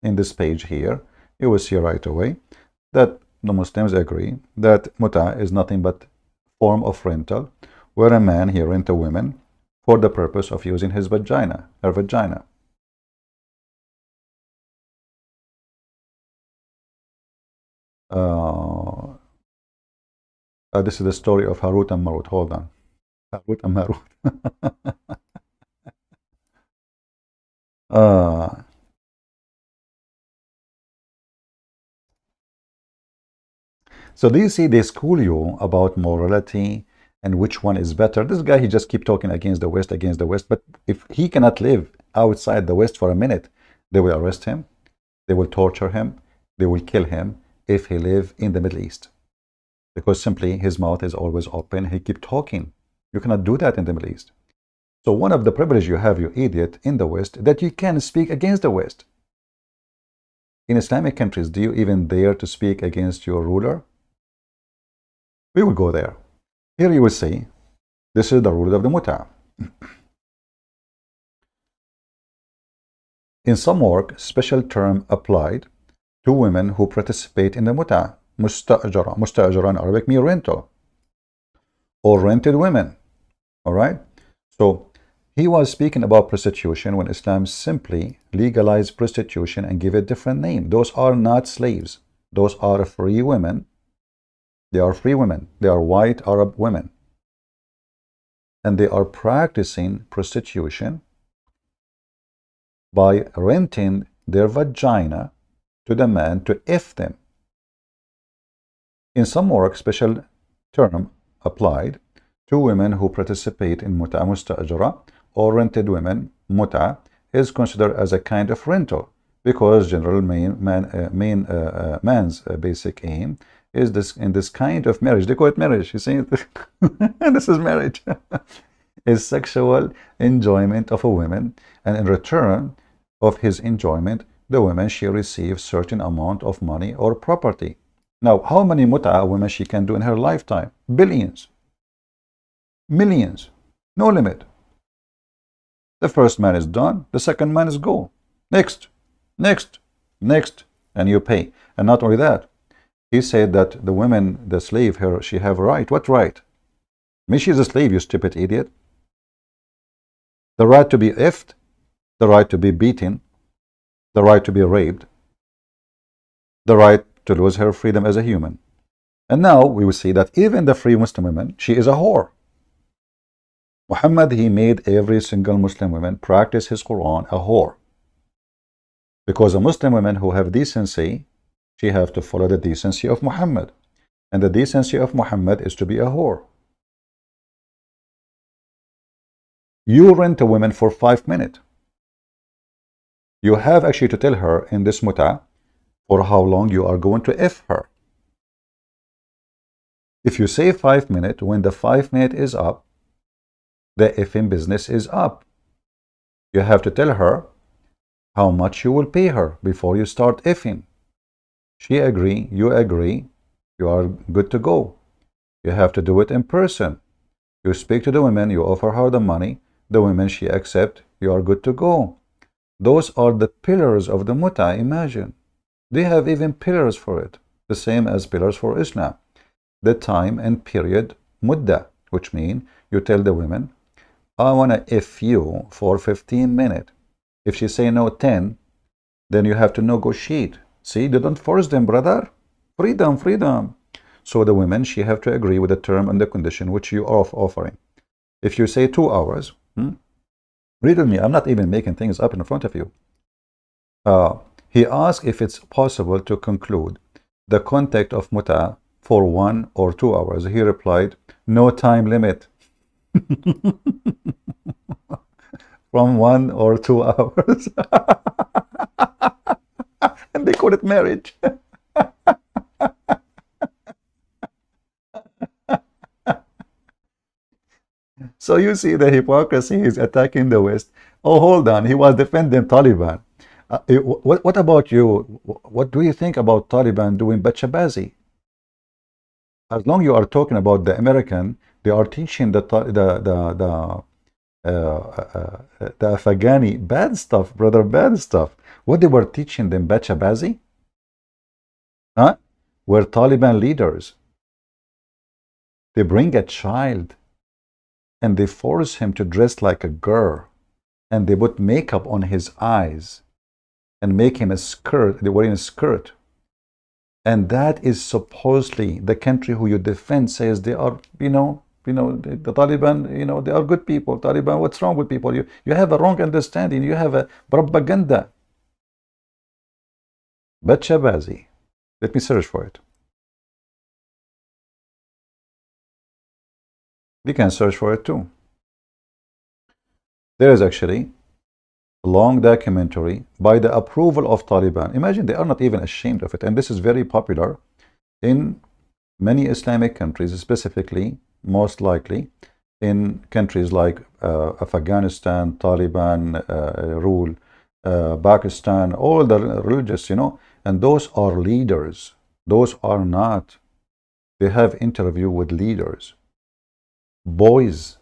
in this page here, you will see right away that the Muslims agree that muta is nothing but form of rental where a man, he rent a woman for the purpose of using his vagina, her vagina. This is the story of Harut and Marut. Hold on. Harut and Marut. So do you see, they school you about morality and which one is better. This guy, he just keep talking against the West, but if he cannot live outside the West for a minute, they will arrest him, they will torture him, they will kill him if he live in the Middle East. Because simply his mouth is always open, he keep talking. You cannot do that in the Middle East. So one of the privilege you have, you idiot, in the West, that you can speak against the West. In Islamic countries, do you even dare to speak against your ruler? We will go there. Here you will see, this is the rule of the muta. In some work, special term applied to women who participate in the muta. Musta'jara. Musta'jara in Arabic means rental. Or rented women. Alright? So, he was speaking about prostitution when Islam simply legalized prostitution and gave it a different name. Those are not slaves. Those are free women. They are free women. They are white Arab women. And they are practicing prostitution by renting their vagina to the man to F them. In some work, special term applied to women who participate in muta musta'jara or rented women. Muta is considered as a kind of rental because general man's basic aim is this in this kind of marriage. They call it marriage. You see, this is marriage. Is sexual enjoyment of a woman, and in return of his enjoyment, the woman, she receives certain amount of money or property. Now, how many muta women she can do in her lifetime? Billions, millions, no limit. The first man is done, the second man is go. Next, next, next, and you pay. And not only that, he said that the women, the slave, her, she have a right. What right? Me, she's a slave, you stupid idiot. The right to be effed, the right to be beaten, the right to be raped, the right to lose her freedom as a human. And now we will see that even the free Muslim woman, she is a whore. Muhammad, he made every single Muslim woman practice his Quran a whore. Because a Muslim woman who have decency, she have to follow the decency of Muhammad. And the decency of Muhammad is to be a whore. You rent a woman for 5 minutes. You have actually to tell her in this muta for how long you are going to F her. If you say 5 minutes, when the 5 minutes is up, the effing business is up. You have to tell her how much you will pay her before you start effing. She agree, you are good to go. You have to do it in person. You speak to the women, you offer her the money, the women she accept, you are good to go. Those are the pillars of the muta, imagine. They have even pillars for it, the same as pillars for Islam. The time and period mudda, which means you tell the women, I want to F you for 15 minutes. If she say no 10, then you have to negotiate. See, they don't force them, brother. Freedom, freedom. So the women, she have to agree with the term and the condition which you are offering. If you say 2 hours, read with me, I'm not even making things up in front of you. He asked if it's possible to conclude the contact of muta for 1 or 2 hours. He replied, no time limit. From 1 or 2 hours. And they call it marriage. So you see the hypocrisy. He's attacking the West. Oh, hold on. He was defending Taliban. What about you? What do you think about Taliban doing bachabazi? As long you are talking about the American, they are teaching the Afghani bad stuff, brother, bad stuff. What they were teaching them, bachabazi? Huh? Were Taliban leaders. They bring a child and they force him to dress like a girl, and they put makeup on his eyes and make him a skirt. They're wearing a skirt. And that is supposedly the country who you defend says they are, the Taliban, they are good people. Taliban, what's wrong with people? You have a wrong understanding. You have a propaganda. Bachabazi. Let me search for it. We can search for it too. There is actually a long documentary by the approval of Taliban. Imagine, they are not even ashamed of it. And this is very popular in many Islamic countries, specifically, most likely, in countries like Afghanistan, Taliban rule, Pakistan, all the religious, and those are leaders. Those are not. They have interview with leaders, boys.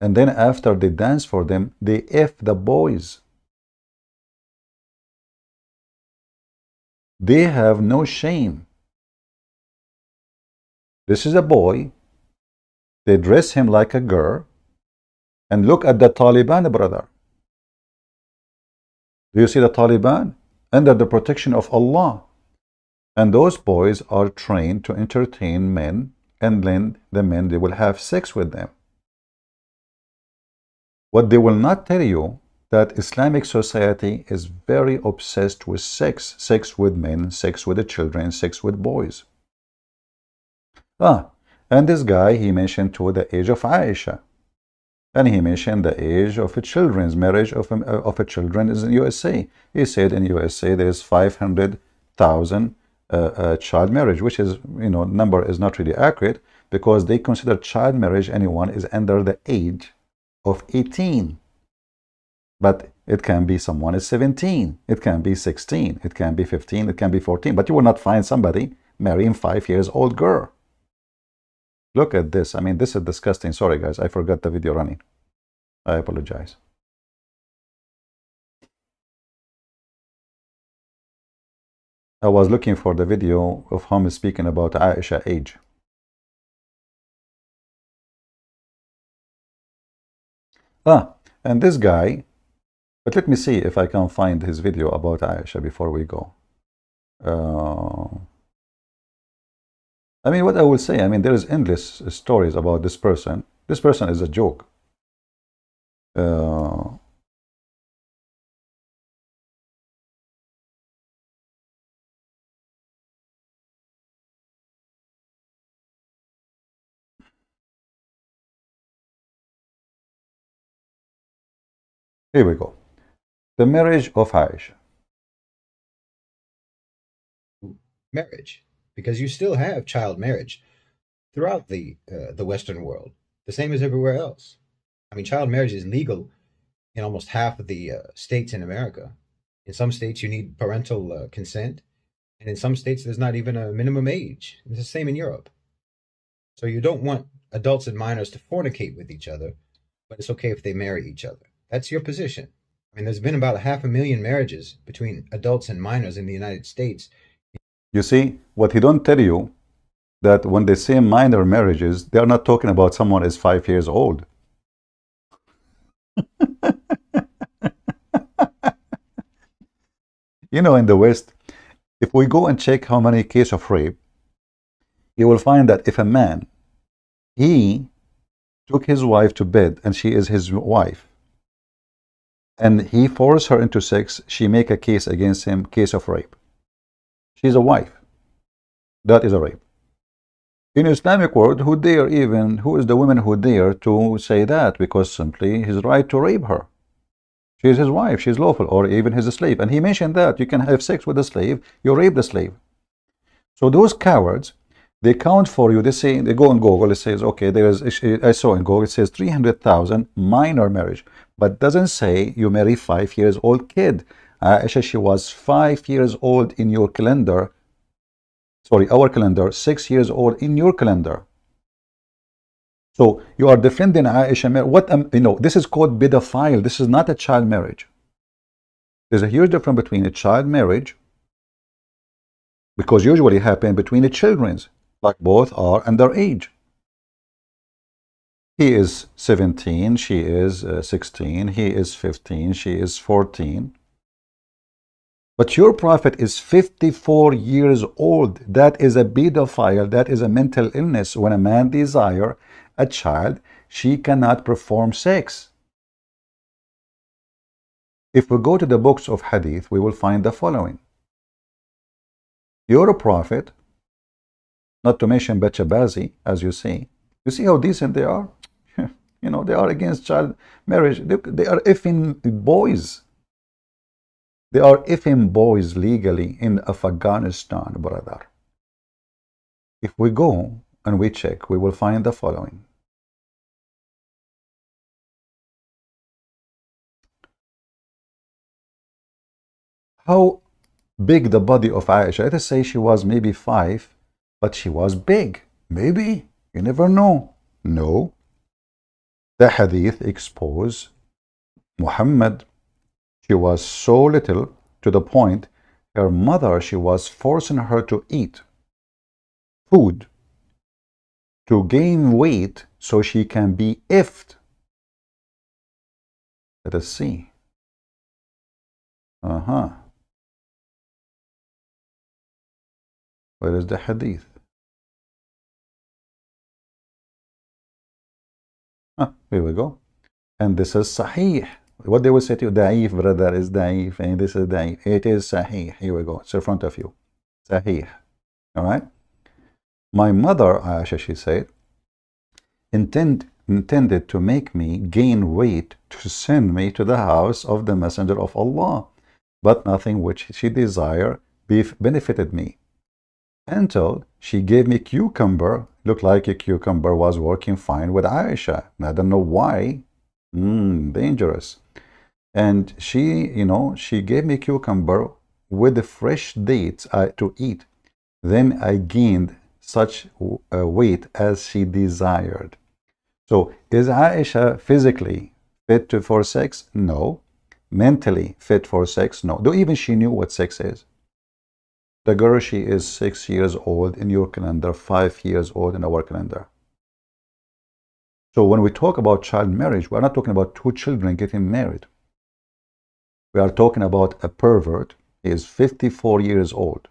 And then after they dance for them, they F the boys. They have no shame. This is a boy. They dress him like a girl. And look at the Taliban, brother. Do you see the Taliban? Under the protection of Allah. And those boys are trained to entertain men, and then the men, they will have sex with them. What they will not tell you, that Islamic society is very obsessed with sex. Sex with men, sex with the children, sex with boys. And this guy, he mentioned to the age of Aisha. And he mentioned the age of a children's marriage of a children is in USA. He said in USA there is 500,000 child marriage, which is, number is not really accurate, because they consider child marriage anyone is under the age of 18. But it can be someone is 17, it can be 16, it can be 15, it can be 14, but you will not find somebody marrying 5-year-old girl. Look at this. I mean, this is disgusting. Sorry guys, I forgot the video running. I apologize. I was looking for the video of him speaking about Aisha age. And this guy, but let me see if I can find his video about Aisha before we go. I mean, what I will say, I mean, there is endless stories about this person. This person is a joke. Here we go. The marriage of Aisha. Marriage, because you still have child marriage throughout the Western world, the same as everywhere else. I mean, child marriage is legal in almost half of the states in America. In some states, you need parental consent, and in some states, there's not even a minimum age. It's the same in Europe. So you don't want adults and minors to fornicate with each other, but it's okay if they marry each other. That's your position. I mean, there's been about 500,000 marriages between adults and minors in the United States. You see, what he don't tell you, that when they say minor marriages, they are not talking about someone is 5 years old. You know, in the West, if we go and check how many cases of rape, you will find that if a man, he took his wife to bed and she is his wife, and he forced her into sex, she make a case against him, case of rape. She's a wife. That is a rape. In Islamic world, who is the woman who dare to say that? Because simply his right to rape her. She is his wife, she is lawful, or even his slave. And he mentioned that you can have sex with a slave, you rape the slave. So those cowards, they count for you. They say, they go on Google, it says, okay, there is, I saw in Google, it says 300,000 minor marriage, but doesn't say you marry 5 years old kid. Aisha, she was 5 years old in your calendar. Sorry, our calendar, 6 years old in your calendar. So you are defending Aisha. What this is called pedophile. This is not a child marriage. There's a huge difference between a child marriage, because usually happen between the children, like both are underage. He is 17, she is 16, he is 15, she is 14. But your prophet is 54 years old. That is a pedophile. That is a mental illness. When a man desires a child, she cannot perform sex. If we go to the books of hadith, we will find the following. Your prophet, not to mention Bachabazi, as you see how decent they are? You know, they are against child marriage. They are effing boys. They are effing boys legally in Afghanistan, brother. If we go and we check, we will find the following. How big the body of Aisha. Let us say she was maybe 5, but she was big. Maybe. You never know. No. The hadith expose Muhammad. She was so little to the point her mother, she was forcing her to eat food to gain weight so she can be ifed. Let us see. Where is the hadith? Here we go. And this is Sahih. What they will say to you, Da'if, brother, is Da'if, and this is Da'if. It is Sahih. Here we go. It's in front of you. Sahih. All right? My mother, Aisha, she said, intended to make me gain weight to send me to the house of the Messenger of Allah, but nothing which she desired benefited me. Until she gave me cucumber, looked like a cucumber was working fine with Aisha. I don't know why. Dangerous. And she, she gave me cucumber with the fresh dates to eat. Then I gained such weight as she desired. So is Aisha physically fit for sex? No. Mentally fit for sex? No. Though even she knew what sex is. The girl, she is 6 years old in your calendar, 5 years old in our calendar. So when we talk about child marriage, we're not talking about two children getting married. We are talking about a pervert. He is 54 years old,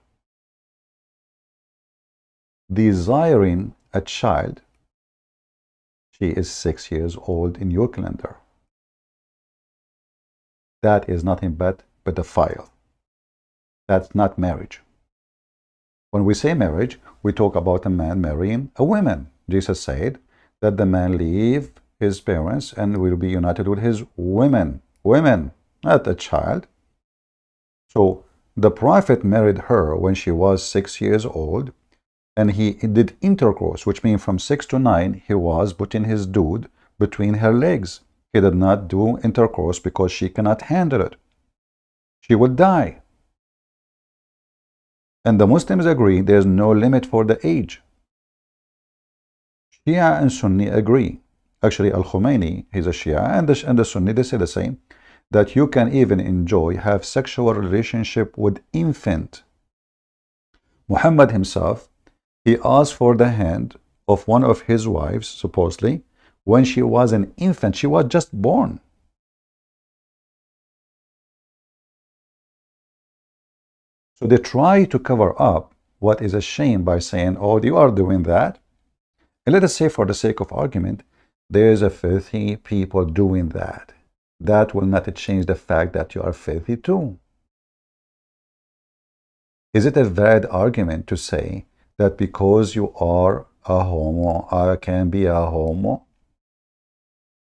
desiring a child. She is 6 years old in your calendar. That is nothing but pedophile. That's not marriage. When we say marriage, we talk about a man marrying a woman. Jesus said that the man leave his parents and will be united with his women. Women, not a child. So the prophet married her when she was 6 years old, and he did intercourse, which means from 6 to 9, he was putting his dude between her legs. He did not do intercourse because she cannot handle it. She would die. And the Muslims agree there's no limit for the age. Shia and Sunni agree. Actually, Al-Khomeini, he's a Shia, and the Sunni, they say the same, that you can even have sexual relationship with infant. Muhammad himself, he asked for the hand of one of his wives, supposedly, when she was an infant. She was just born. So they try to cover up what is a shame by saying, oh, you are doing that. And let us say, for the sake of argument, there's a filthy people doing that. That will not change the fact that you are filthy too. Is it a valid argument to say that because you are a homo, I can be a homo?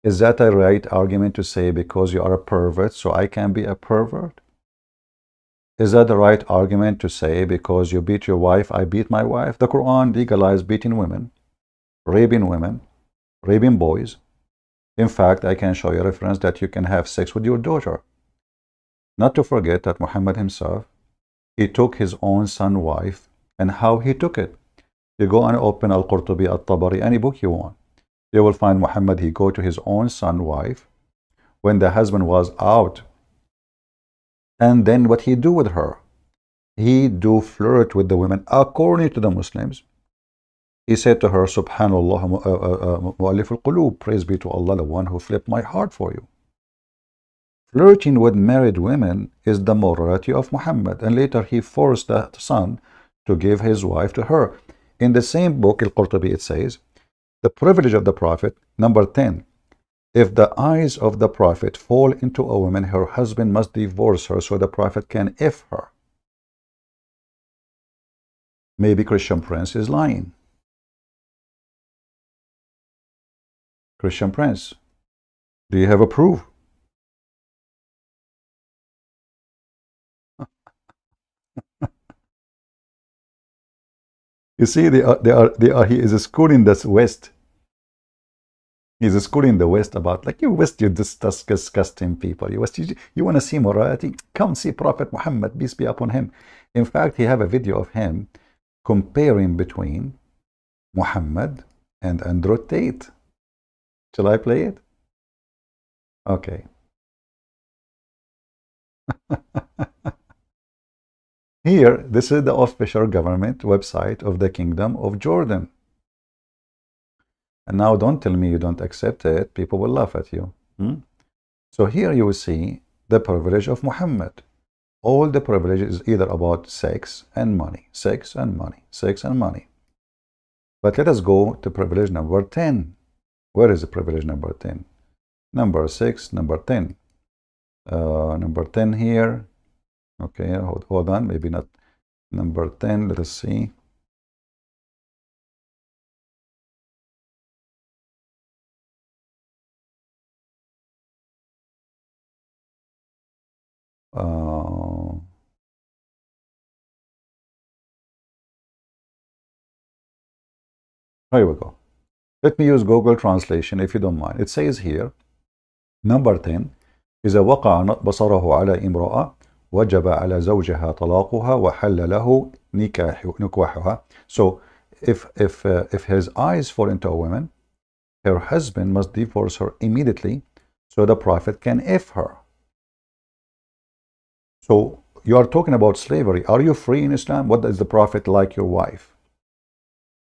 Is that a right argument to say because you are a pervert, so I can be a pervert? Is that the right argument to say because you beat your wife, I beat my wife? The Quran legalized beating women, raping boys. In fact, I can show you a reference that you can have sex with your daughter. Not to forget that Muhammad himself, he took his own son's wife, and how he took it. You go and open Al-Qurtubi, Al-Tabari, any book you want. You will find Muhammad, he go to his own son's wife when the husband was out. And then what he do with her? He do flirt with the women. According to the Muslims, he said to her, Subhanallah, mu'allif al-qulub, praise be to Allah, the one who flipped my heart for you. Flirting with married women is the morality of Muhammad. And later he forced the son to give his wife to her. In the same book, Al-Qurtubi, it says, the privilege of the Prophet, number 10. If the eyes of the Prophet fall into a woman, her husband must divorce her so the Prophet can F her. Maybe Christian Prince is lying. Christian Prince, do you have a proof? You see, he is a school in the West. He's a school in the West about, like, you West, you disgusting people. You West, you want to see morality? Come see Prophet Muhammad, peace be upon him. In fact, he have a video of him comparing between Muhammad and Andrew Tate. Shall I play it? Okay. Here, this is the official government website of the Kingdom of Jordan. And now don't tell me you don't accept it. People will laugh at you. So here you will see the privilege of Muhammad. All the privilege is either about sex and money, sex and money, sex and money. But let us go to privilege number 10. Where is the privilege number 10? Number 6, number 10. Number 10 here. Okay, hold on, maybe not number 10. Let us see. Here we go. Let me use Google translation if you don't mind. It says here, number 10, إذا وقع بصره على امرأة وجب على زوجها طلاقها وحل له نكاحها. So if his eyes fall into a woman, her husband must divorce her immediately so the Prophet can F her. So you are talking about slavery. Are you free in Islam? What does the Prophet like your wife?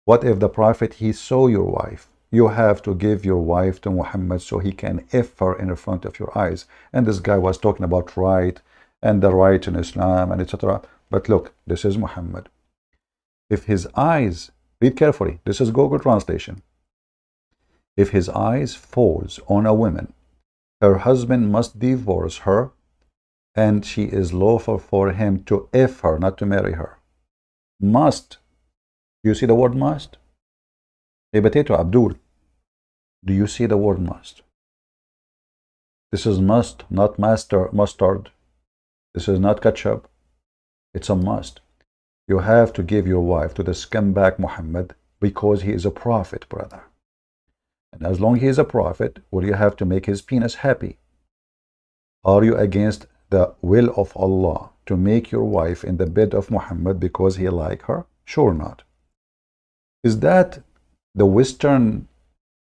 What if the Prophet, he saw your wife? You have to give your wife to Muhammad so he can F her in front of your eyes. And this guy was talking about right and the right in Islam and etc. But look, this is Muhammad. If his eyes, read carefully, this is Google translation. If his eyes falls on a woman, her husband must divorce her, and she is lawful for him to F her, not to marry her. Must. You see the word must? Hey, Potato Abdul, do you see the word must? This is must, not mustard. This is not ketchup. It's a must. You have to give your wife to the scumbag Muhammad because he is a prophet, brother. And as long as he is a prophet, will you have to make his penis happy? Are you against the will of Allah to make your wife in the bed of Muhammad because he like her? Sure not. Is that the Western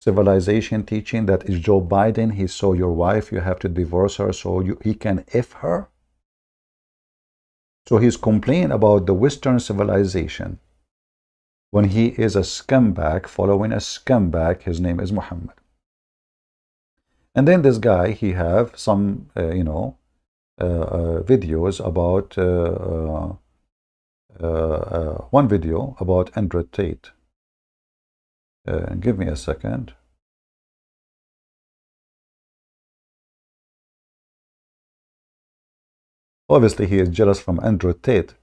civilization teaching that is Joe Biden, he saw your wife, you have to divorce her so he can F her? So he's complaining about the Western civilization when he is a scumbag following a scumbag. His name is Muhammad. And then this guy, he have some videos about one video about Andrew Tate. Give me a second. Obviously, he is jealous from Andrew Tate,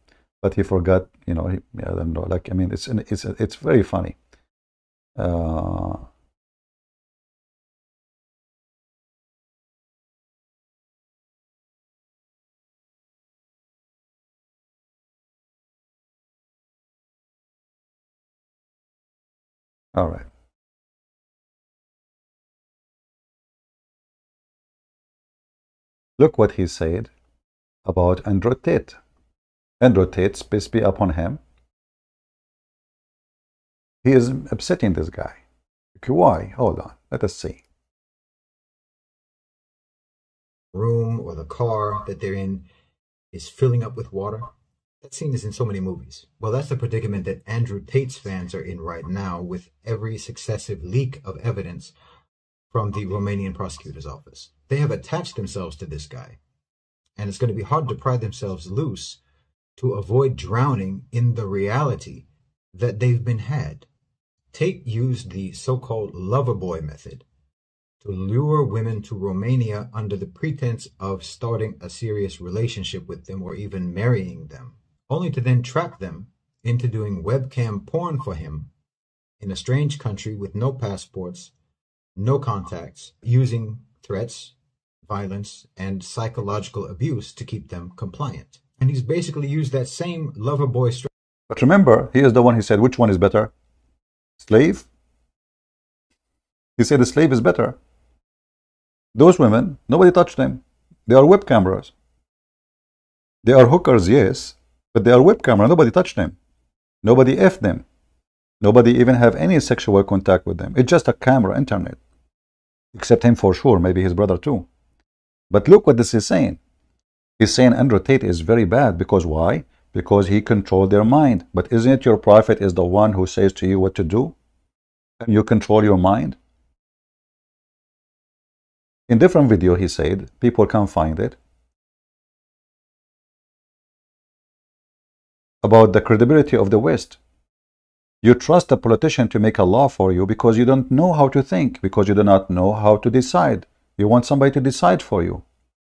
but he forgot, I don't know, like, I mean, it's very funny. All right. Look what he said about Andrew Tate. Andrew Tate, peace be upon him, he is upsetting this guy. Okay, why? Hold on, let us see. Room or the car that they're in is filling up with water. That scene is in so many movies. Well, that's the predicament that Andrew Tate's fans are in right now with every successive leak of evidence from the Romanian prosecutor's office. They have attached themselves to this guy, and it's going to be hard to pry themselves loose to avoid drowning in the reality that they've been had. Tate used the so-called lover boy method to lure women to Romania under the pretense of starting a serious relationship with them or even marrying them, only to then trap them into doing webcam porn for him in a strange country with no passports, no contacts, using threats, violence, and psychological abuse to keep them compliant. And he's basically used that same lover boy strategy. But remember, he is the one who said, which one is better? Slave? He said the slave is better. Those women, nobody touched them. They are web cameras. They are hookers, yes, but they are web camera. Nobody touched them. Nobody effed them. Nobody even have any sexual contact with them. It's just a camera, internet. Except him for sure, maybe his brother too. But look what this is saying. He's saying Andrew Tate is very bad because why? Because he controlled their mind. But isn't it your prophet is the one who says to you what to do? Can you control your mind? In different video he said, people can find it, about the credibility of the West. You trust a politician to make a law for you because you don't know how to think, because you do not know how to decide. You want somebody to decide for you.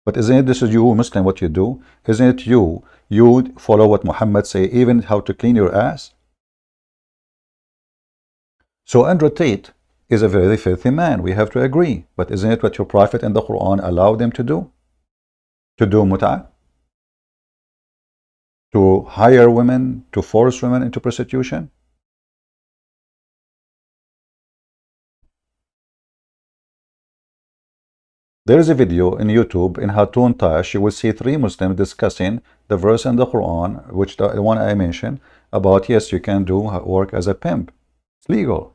But isn't it this is you, Muslim, what you do? Isn't it you follow what Muhammad say, even how to clean your ass? So Andrew Tate is a very filthy man, we have to agree. But isn't it what your prophet in the Quran allowed them to do? To do mut'ah? To hire women, to force women into prostitution? There is a video in YouTube in Hatun Tash. You will see 3 Muslims discussing the verse in the Quran, which the one I mentioned, about yes, you can do work as a pimp. It's legal.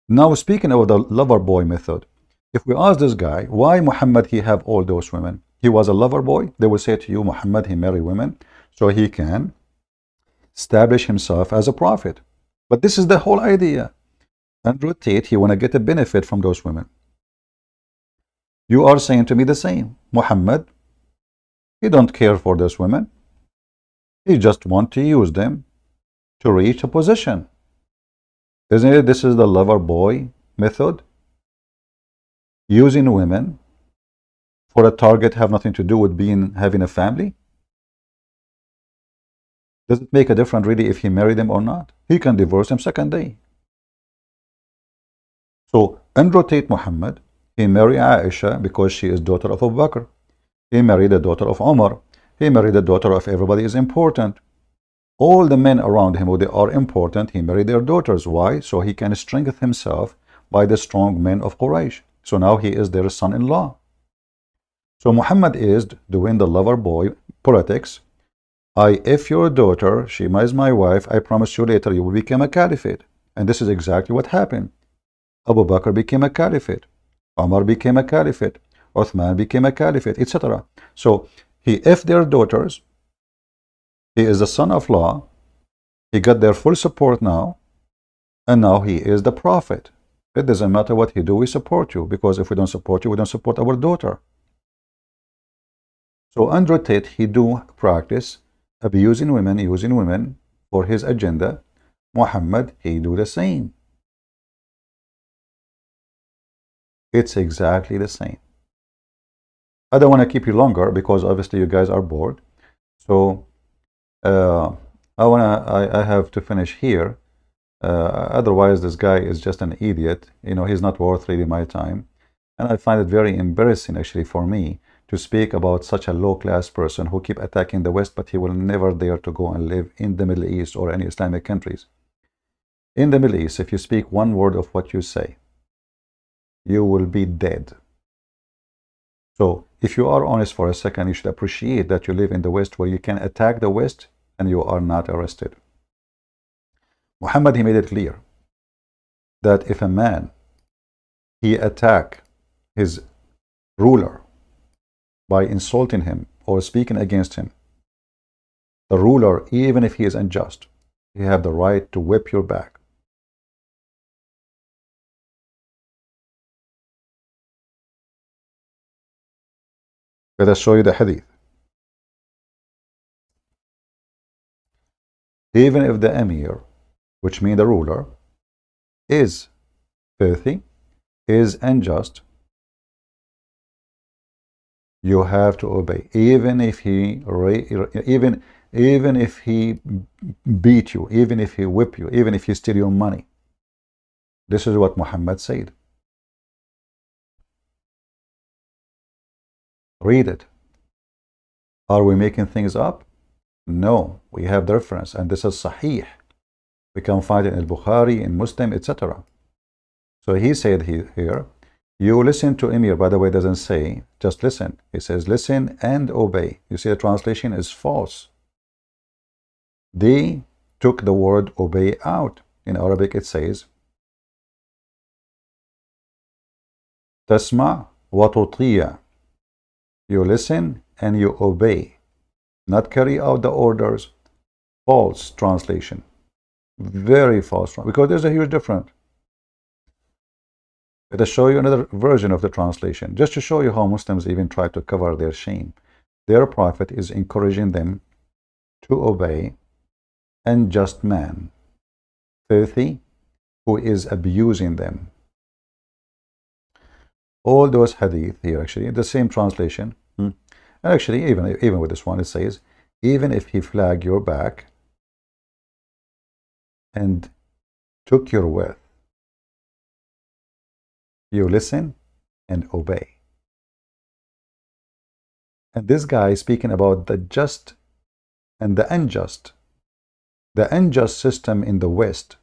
Now speaking of the lover boy method, if we ask this guy, why Muhammad he have all those women? he was a lover boy, they will say to you, Muhammad, he married women so he can establish himself as a prophet. But this is the whole idea. Andrew Tate, he want to get a benefit from those women. You are saying to me the same. Muhammad, he don't care for those women. He just want to use them to reach a position. Isn't it? This is the lover boy method. Using women for a target have nothing to do with having a family. Does it make a difference really if he married them or not? He can divorce them second day. So Andrew Tate Muhammad, he married Aisha because she is daughter of Abu Bakr. He married the daughter of Omar. He married the daughter of everybody is important. All the men around him who they are important, he married their daughters. Why? So he can strengthen himself by the strong men of Quraysh. So now he is their son-in-law. So Muhammad is doing the lover boy politics. If your daughter, she is my wife, I promise you later you will become a caliphate. And this is exactly what happened. Abu Bakr became a caliphate. Omar became a caliphate. Uthman became a caliphate, etc. So he their daughters. He is the son of law. He got their full support now. And now he is the prophet. It doesn't matter what he do, we support you. Because if we don't support you, we don't support our daughter. So Andrew Tate, he do practice abusing women, using women for his agenda. Muhammad, he do the same. It's exactly the same. I don't want to keep you longer because obviously you guys are bored. So I have to finish here. Otherwise, this guy is just an idiot. You know, he's not worth really my time. And I find it very embarrassing actually for me to speak about such a low-class person who keep attacking the West, but he will never dare to go and live in the Middle East or any Islamic countries. In the Middle East, if you speak one word of what you say, you will be dead. So if you are honest for a second, you should appreciate that you live in the West where you can attack the West and you are not arrested. Muhammad, he made it clear that if a man, he attack his ruler by insulting him or speaking against him, the ruler, even if he is unjust, he have the right to whip your back. Let us show you the hadith. Even if the emir, which means the ruler, is filthy, is unjust, you have to obey, even if he beat you, even if he whip you, even if he steal your money. This is what Muhammad said. Read it. Are we making things up? No, we have the reference, and this is Sahih. We can find it in Bukhari, in Muslim, etc. So he said here, you listen to Emir. By the way, doesn't say just listen. He says listen and obey. You see, the translation is false. They took the word obey out. In Arabic, it says tasma wa tutiya. You listen and you obey, not carry out the orders. False translation. Very false, because there's a huge difference. Let us show you another version of the translation, just to show you how Muslims even try to cover their shame. Their prophet is encouraging them to obey unjust man, filthy, who is abusing them. All those hadith here, actually, the same translation. And actually, even with this one, it says, even if he flag your back and took your wealth, you listen and obey. And this guy is speaking about the just and the unjust. The unjust system in the West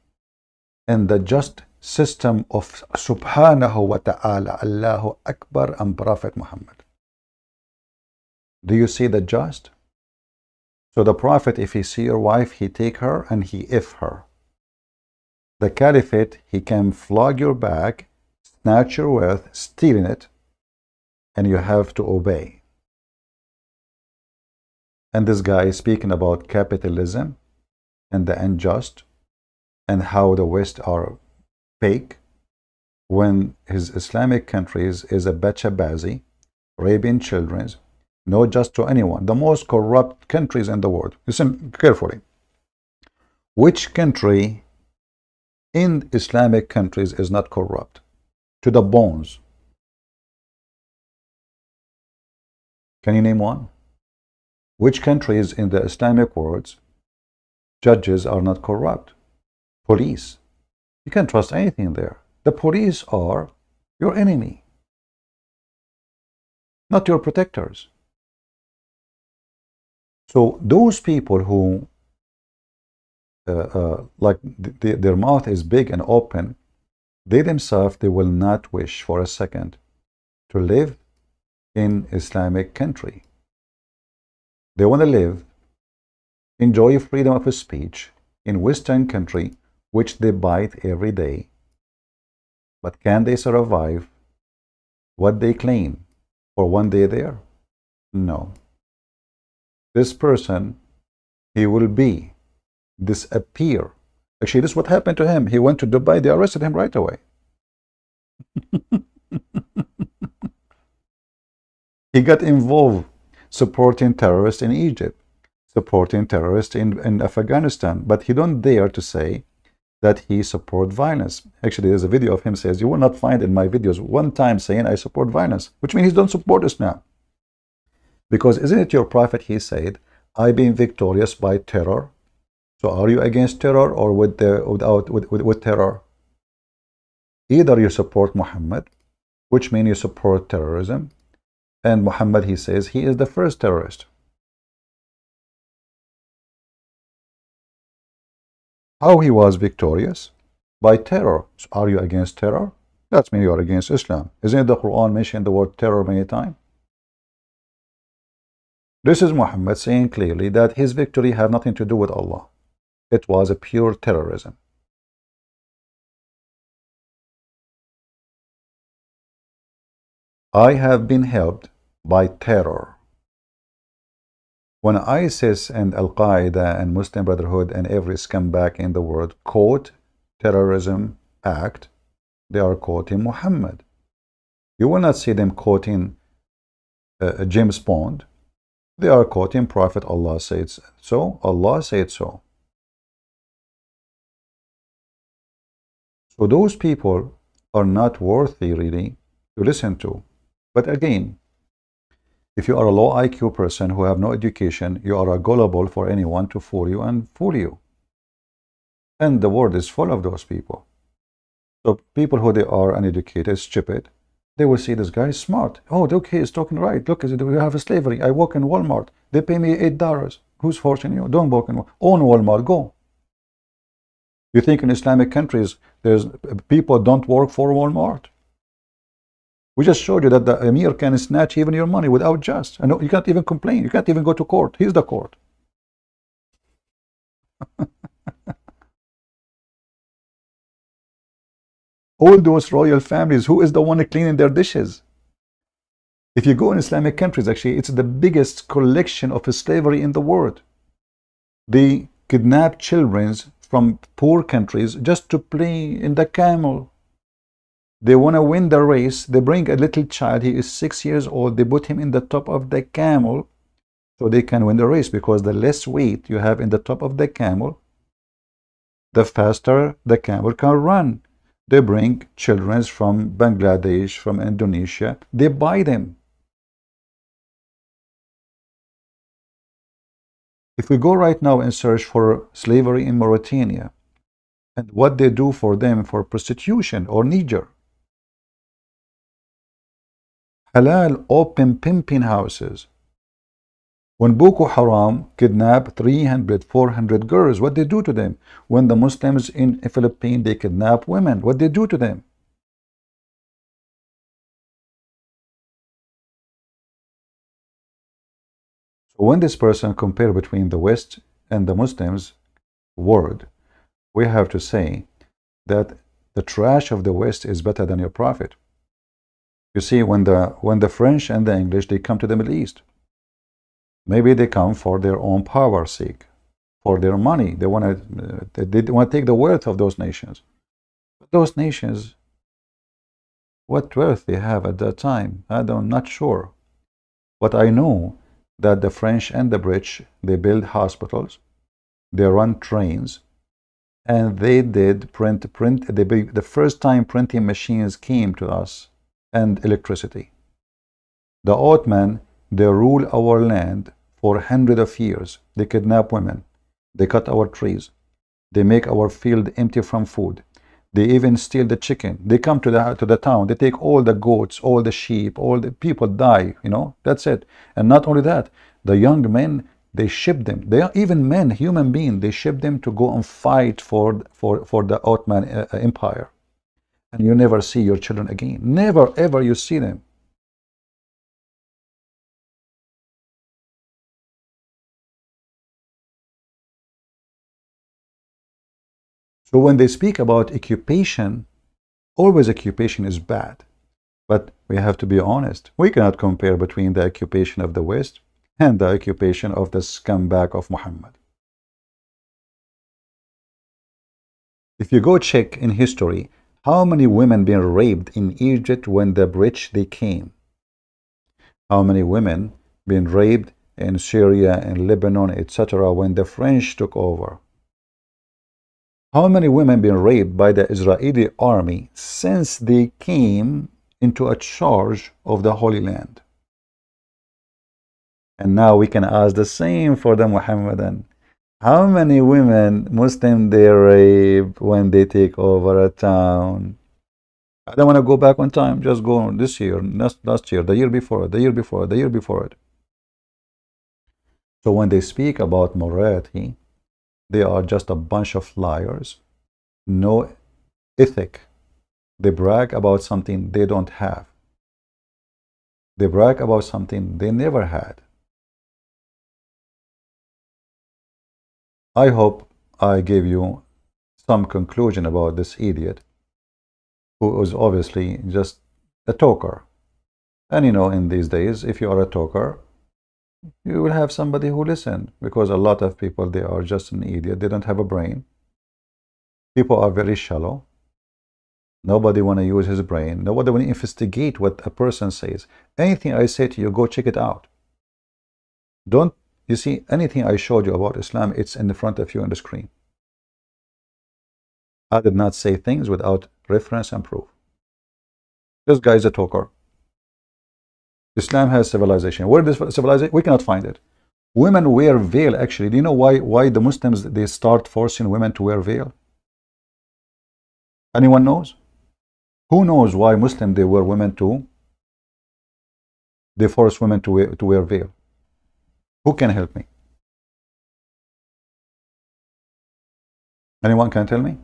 and the just system of Subhanahu wa ta'ala, Allahu Akbar, and Prophet Muhammad. Do you see the just? So the Prophet, if he see your wife, he take her and he if her. The Caliphate, he can flog your back, snatch your wealth, stealing it, and you have to obey. And this guy is speaking about capitalism and the unjust and how the West are fake, when his Islamic countries is a bachabazi, raping children, no just to anyone, the most corrupt countries in the world. Listen carefully. Which country in Islamic countries is not corrupt to the bones? Can you name one? Which countries in the Islamic world judges are not corrupt? Police. You can't trust anything there. The police are your enemy, not your protectors. So those people who their mouth is big and open, they themselves, they will not wish for a second to live in Islamic country. They want to live, enjoy freedom of speech in Western country, which they bite every day. But can they survive what they claim for one day there? No. This person, he will disappear. Actually, this is what happened to him. He went to Dubai, they arrested him right away. He got involved supporting terrorists in Egypt, supporting terrorists in Afghanistan, but he don't dare to say that he support violence. Actually, there's a video of him says, you will not find in my videos one time saying I support violence, which means he don't support us now. Because isn't it your prophet, he said, I been victorious by terror. So are you against terror or with terror? Either you support Muhammad, which means you support terrorism, and Muhammad, he says, he is the first terrorist. How he was victorious? By terror. So are you against terror? That means you are against Islam. Isn't the Quran mentioned the word terror many times? This is Muhammad saying clearly that his victory had nothing to do with Allah. It was a pure terrorism. I have been helped by terror. When ISIS and Al-Qaeda and Muslim Brotherhood and every scumbag in the world quote terrorism act, they are quoting Muhammad. You will not see them quoting James Bond. They are quoting Prophet. Allah said so. Allah said so. So those people are not worthy really to listen to. But again, if you are a low IQ person who have no education, you are gullible for anyone to fool you and fool you. And the world is full of those people. So people who they are uneducated, stupid, they will see this guy is smart. Oh, okay, he's talking right. Look, we have a slavery. I work in Walmart. They pay me $8. Who's forcing you? Don't work in Walmart. Own Walmart. Go. You think in Islamic countries, there's people don't work for Walmart? We just showed you that the Emir can snatch even your money without just. And you can't even complain. You can't even go to court. He's the court. All those royal families, who is the one cleaning their dishes? If you go in Islamic countries, actually, it's the biggest collection of slavery in the world. They kidnap children from poor countries just to play in the camel. They want to win the race. They bring a little child. He is 6 years old. They put him in the top of the camel so they can win the race, because the less weight you have in the top of the camel, the faster the camel can run. They bring children from Bangladesh, from Indonesia. They buy them. If we go right now and search for slavery in Mauritania and what they do for them for prostitution or Niger, halal open pimping houses. When Boko Haram kidnap 300, 400 girls, what they do to them? When the Muslims in the Philippines, they kidnap women, what they do to them? So when this person compare between the West and the Muslims world, we have to say that the trash of the West is better than your prophet. You see, when the French and the English, they come to the Middle East, Maybe they come for their own power sake, for their money. They want to take the wealth of those nations. But those nations, what wealth they have at that time, I'm not sure. But I know that the French and the British, they build hospitals, they run trains, and they did print. The first time printing machines came to us, and electricity. The Ottoman, they rule our land for hundreds of years. They kidnap women. They cut our trees. They make our field empty from food. They even steal the chicken. They come to the town. They take all the goats, all the sheep, all the people die. That's it. And not only that, the young men, they ship them. They are even men, human beings. They ship them to go and fight for the Ottoman Empire. And you never see your children again. Never ever you see them. So when they speak about occupation, always occupation is bad. But we have to be honest. We cannot compare between the occupation of the West and the occupation of the scumbag of Muhammad. If you go check in history, how many women been raped in Egypt when the British they came? How many women been raped in Syria and Lebanon, etc. when the French took over? How many women been raped by the Israeli army since they came into a charge of the Holy Land? And now we can ask the same for the Muhammadan. How many women, Muslim, they rape when they take over a town? I don't want to go back on time. Just go on this year, last year, the year before, the year before, the year before it. So when they speak about morality, they are just a bunch of liars, no ethic. They brag about something they don't have. They brag about something they never had. I hope I gave you some conclusion about this idiot who was obviously just a talker. And in these days, if you are a talker, you will have somebody who listen, because a lot of people, they are just an idiot. They don't have a brain. People are very shallow. Nobody want to use his brain. Nobody want to investigate what a person says. Anything I say to you, go check it out. Don't, you see, anything I showed you about Islam, it's in the front of you on the screen. I did not say things without reference and proof. This guy is a talker. Islam has civilization. Where is civilization? We cannot find it. Women wear veil, actually. Do you know why the Muslims, they start forcing women to wear veil? Anyone knows? Who knows why Muslims, they force women to wear veil? Who can help me? Anyone can tell me?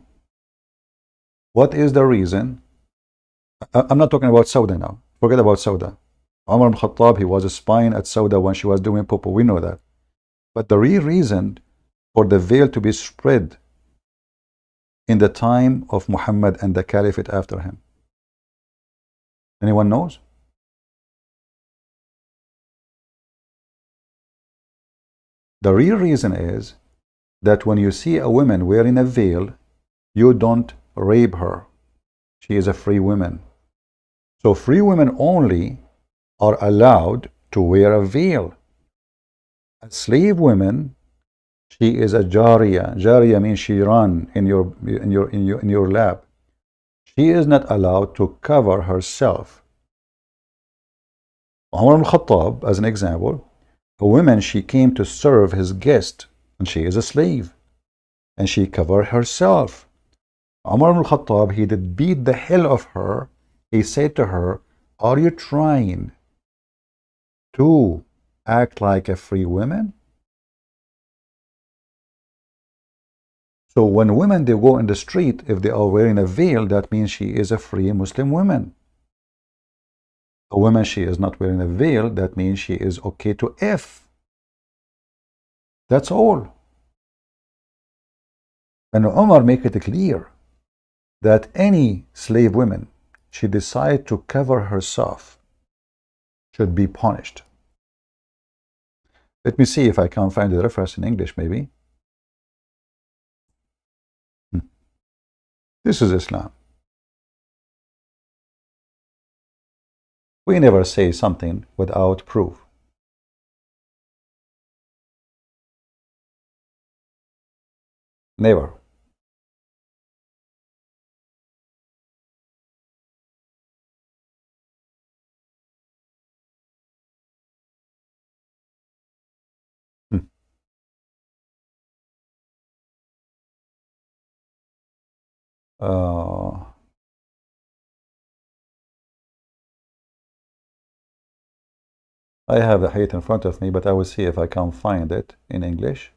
What is the reason? I'm not talking about Sauda now. Forget about Sauda. Umar ibn Khattab, he was spying at Sauda when she was doing popo. We know that. But the real reason for the veil to be spread in the time of Muhammad and the caliphate after him, anyone knows? The real reason is that when you see a woman wearing a veil, you don't rape her. She is a free woman. So free women only are allowed to wear a veil. A slave woman, she is a jariya. Jariya means she run in your lap. She is not allowed to cover herself. Umar ibn Khattab, as an example, a woman, she came to serve his guest, and she is a slave, and she covered herself. Umar ibn Khattab, he did beat the hell of her. He said to her, are you trying to act like a free woman? So when women, they go in the street, if they are wearing a veil, that means she is a free Muslim woman. A woman, she is not wearing a veil, that means she is okay to F. That's all. And Umar make it clear that any slave woman, she decide to cover herself, should be punished. Let me see if I can find the reference in English, maybe. This is Islam. We never say something without proof. Never. Hmm. I have the hadith in front of me, but I will see if I can find it in English.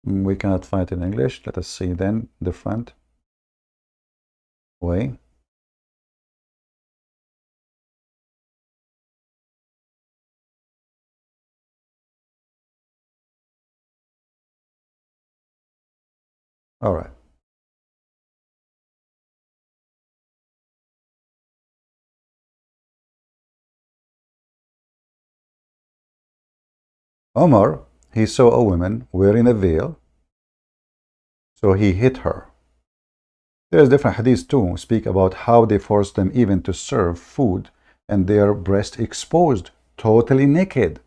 We cannot find it in English. Let us see then different way. All right. Omar, he saw a woman wearing a veil, so he hit her. There's different hadiths too, speak about how they forced them even to serve food and their breast exposed, totally naked.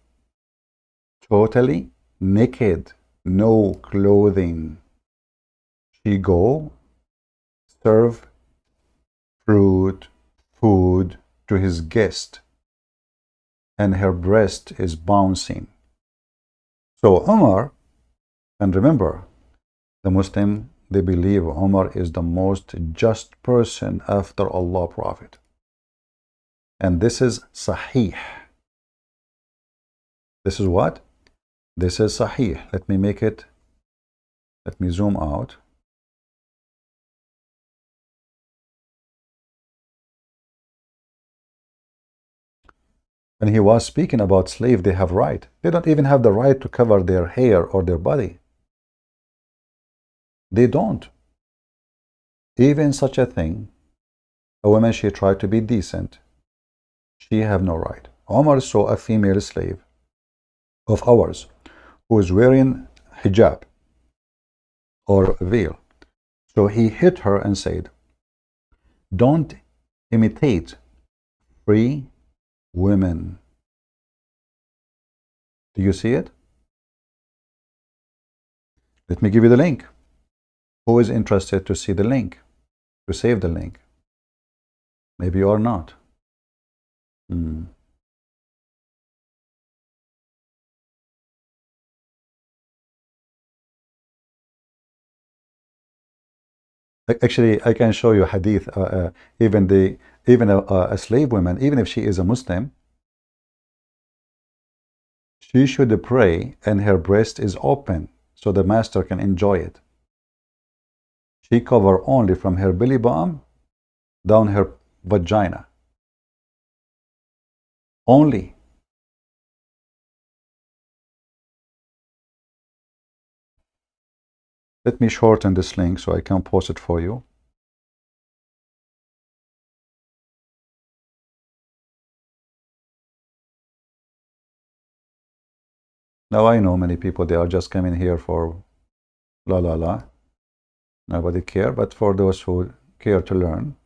Totally naked, no clothing. She go serve fruit, food to his guest, and her breast is bouncing. So Umar, and remember, the Muslim, they believe Umar is the most just person after Allah Prophet. And this is Sahih. This is what? This is Sahih. Let me zoom out. And he was speaking about slaves, they have right. They don't even have the right to cover their hair or their body. They don't. Even such a thing, a woman, she tried to be decent. She have no right. Omar saw a female slave of ours who was wearing hijab or veil. So he hit her and said, don't imitate free women. Do you see it? Let me give you the link. Who is interested to see the link? To save the link? Maybe you are not. Actually, I can show you hadith. Even a slave woman, even if she is a Muslim, she should pray and her breast is open so the master can enjoy it. She cover only from her belly button down her vagina. Only. Let me shorten this link so I can post it for you. Now I know many people, they are just coming here for la la la. Nobody care, but for those who care to learn.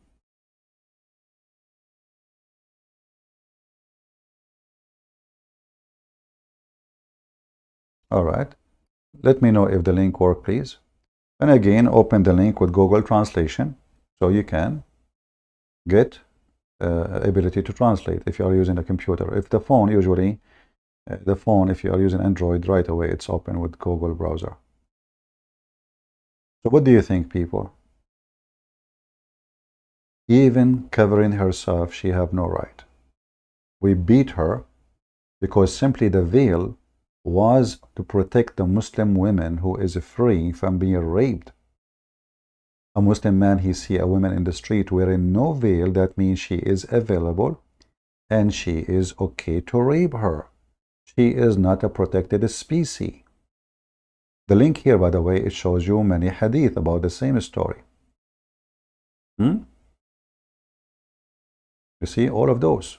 All right. Let me know if the link works, please. And again, open the link with Google Translation so you can get ability to translate if you are using a computer. If the phone, usually, if you are using Android, right away it's open with Google browser. So what do you think, people? Even covering herself, she have no right. We beat her because simply the veil was to protect the Muslim women who is free from being raped. A Muslim man, he see a woman in the street wearing no veil, that means she is available and she is okay to rape her. She is not a protected species. The link here, by the way, it shows you many hadith about the same story. You see all of those.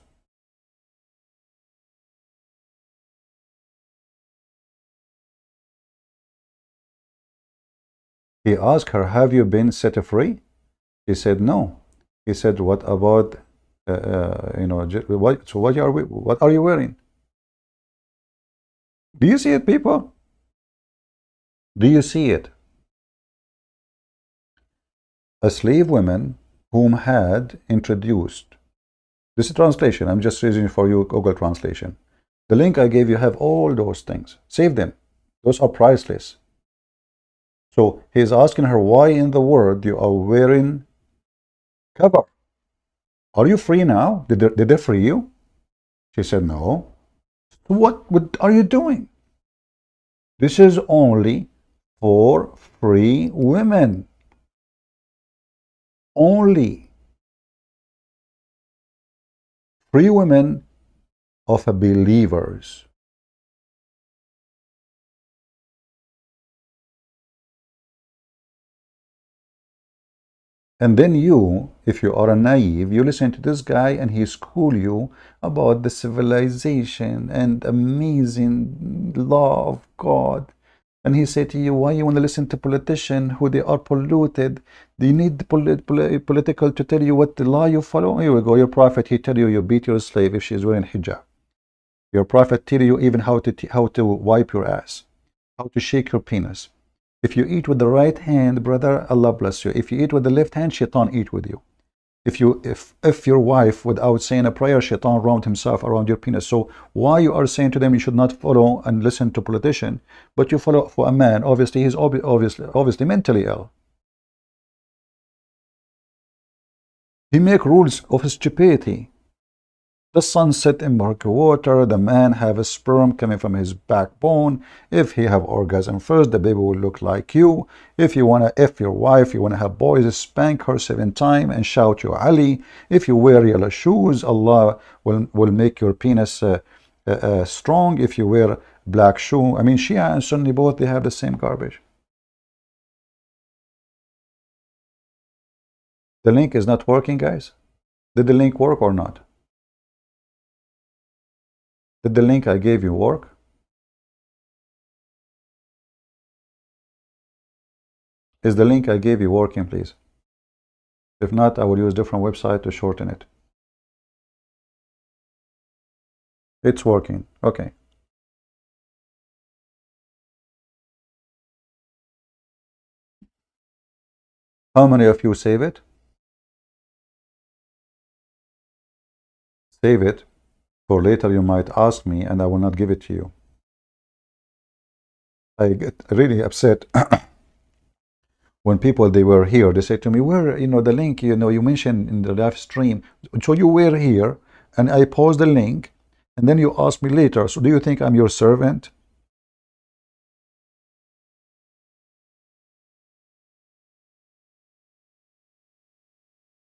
He asked her, have you been set free? She said, no. He said, what about, what are you wearing? Do you see it, people? Do you see it? A slave woman whom had introduced. This is translation. I'm just using for you Google translation. The link I gave you have all those things. Save them. Those are priceless. So he's asking her, why in the world you are wearing cover? Are you free now? Did they free you? She said, no. What are you doing? This is only for free women. Only. Free women of believers. And then you, if you are a naive, you listen to this guy and he school you about the civilization and amazing law of God. And he said to you, why you want to listen to politicians who they are polluted? Do you need the political to tell you what the law you follow? Here we go. Your prophet, he tell you you beat your slave if she's wearing hijab. Your prophet tell you even how to wipe your ass, how to shake your penis. If you eat with the right hand, brother, Allah bless you. If you eat with the left hand, shaitan eat with you. If your wife, without saying a prayer, shaitan round himself around your penis. So why you are saying to them you should not follow and listen to politician, but you follow for a man? Obviously, he's obviously mentally ill. He make rules of stupidity. The sun set in murky water. The man have a sperm coming from his backbone. If he have orgasm first, the baby will look like you. If you wanna, if your wife, you wanna have boys, spank her 7 times and shout you Ali. If you wear yellow shoes, Allah will make your penis strong. If you wear black shoe, I mean Shia and Sunni both, they have the same garbage. The link is not working, guys. Did the link work or not? Did the link I gave you work? Is the link I gave you working, please? If not, I will use different website to shorten it. It's working. Okay. How many of you save it? Save it. For later you might ask me and I will not give it to you. I get really upset when people, they were here, they say to me, where, the link, you mentioned in the live stream, so you were here and I post the link and then you ask me later, so do you think I'm your servant?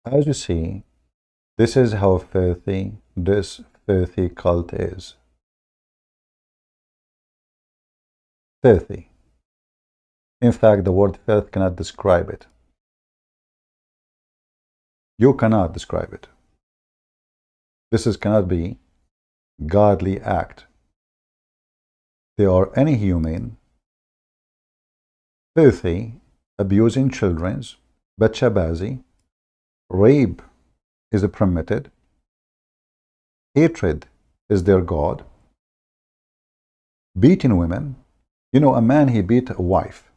As you see, this is how filthy this filthy cult is. Filthy. In fact, the word filth cannot describe it. You cannot describe it. This cannot be godly act. They are inhuman, filthy, abusing children, bachabazi, rape is permitted, hatred is their God, beating women. A man, he beat a wife.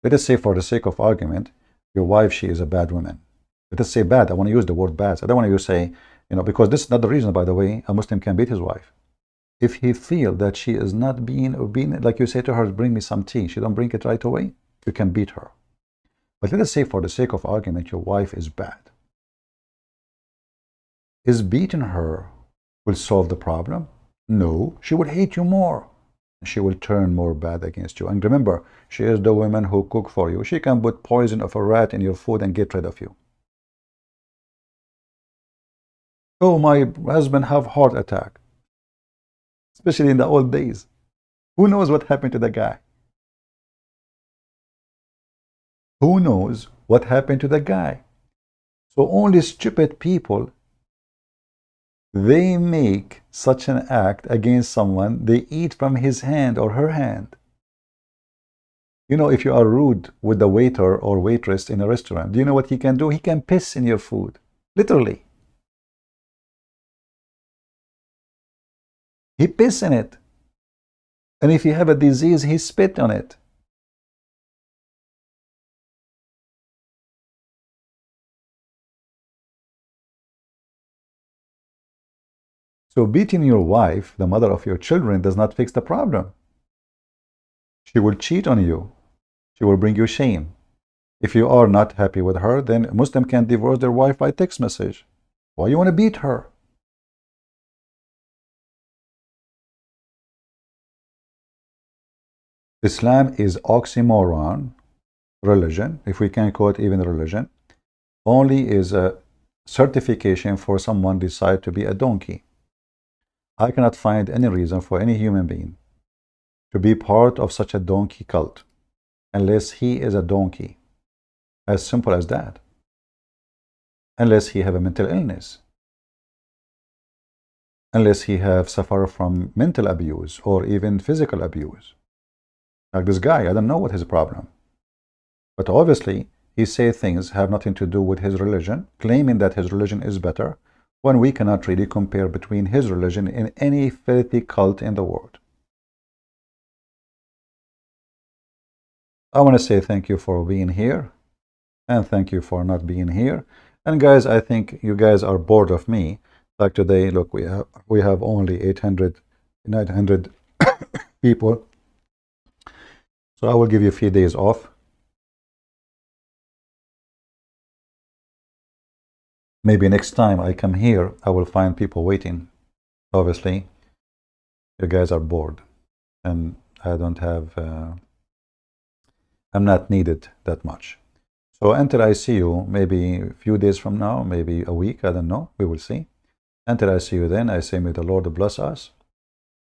Let us say, for the sake of argument, your wife, she is a bad woman. Let us say bad. I want to use the word bad. I don't want to say, because this is not the reason, by the way, a Muslim can beat his wife. If he feel that she is not being, like you say to her, bring me some tea, she don't bring it right away, you can beat her. But let us say, for the sake of argument, your wife is bad. Is beating her will solve the problem? No, she will hate you more. She will turn more bad against you. And remember, she is the woman who cook for you. She can put poison of a rat in your food and get rid of you. Oh, my husband have heart attack. especially in the old days. Who knows what happened to the guy? Who knows what happened to the guy? So only stupid people, they make such an act against someone, they eat from his hand or her hand. You know, if you are rude with the waiter or waitress in a restaurant, do you know what he can do? He can piss in your food. Literally. He piss in it. And if you have a disease, he spit on it. So beating your wife, the mother of your children, does not fix the problem. She will cheat on you. She will bring you shame. If you are not happy with her, then a Muslim can divorce their wife by text message. Why you want to beat her? Islam is oxymoron religion, if we can call it even religion, only is a certification for someone decide to be a donkey. I cannot find any reason for any human being to be part of such a donkey cult unless he is a donkey. As simple as that. Unless he have a mental illness. Unless he have suffered from mental abuse or even physical abuse. Like this guy, I don't know what his problem. But obviously, he say things have nothing to do with his religion, claiming that his religion is better, when we cannot really compare between his religion and any filthy cult in the world. I want to say thank you for being here, and thank you for not being here. And guys, I think you guys are bored of me. Like today, look, we have only 800, 900 people. So I will give you a few days off. Maybe next time I come here, I will find people waiting. Obviously, you guys are bored, and I don't have, I'm not needed that much. So until I see you, maybe a few days from now, maybe a week, I don't know, we will see. Until I see you then, I say may the Lord bless us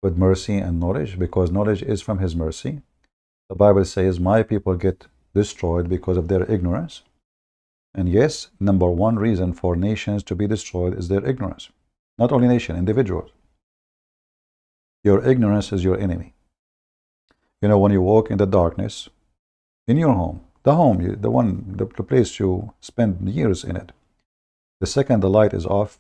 with mercy and knowledge, because knowledge is from his mercy. The Bible says, my people get destroyed because of their ignorance. And yes, number one reason for nations to be destroyed is their ignorance. Not only nation, individuals. Your ignorance is your enemy. You know, when you walk in the darkness, in your home, the place you spend years in it, the second the light is off,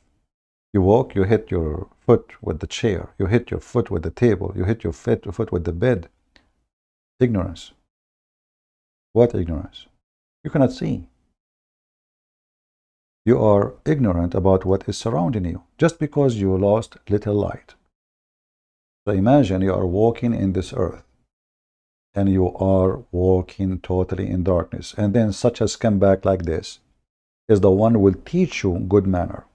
you walk, you hit your foot with the chair, you hit your foot with the table, you hit your foot with the bed. Ignorance. What ignorance? You cannot see. You are ignorant about what is surrounding you, just because you lost little light. So imagine you are walking in this earth, and you are walking totally in darkness, and then such a scumbag like this is the one who will teach you good manner.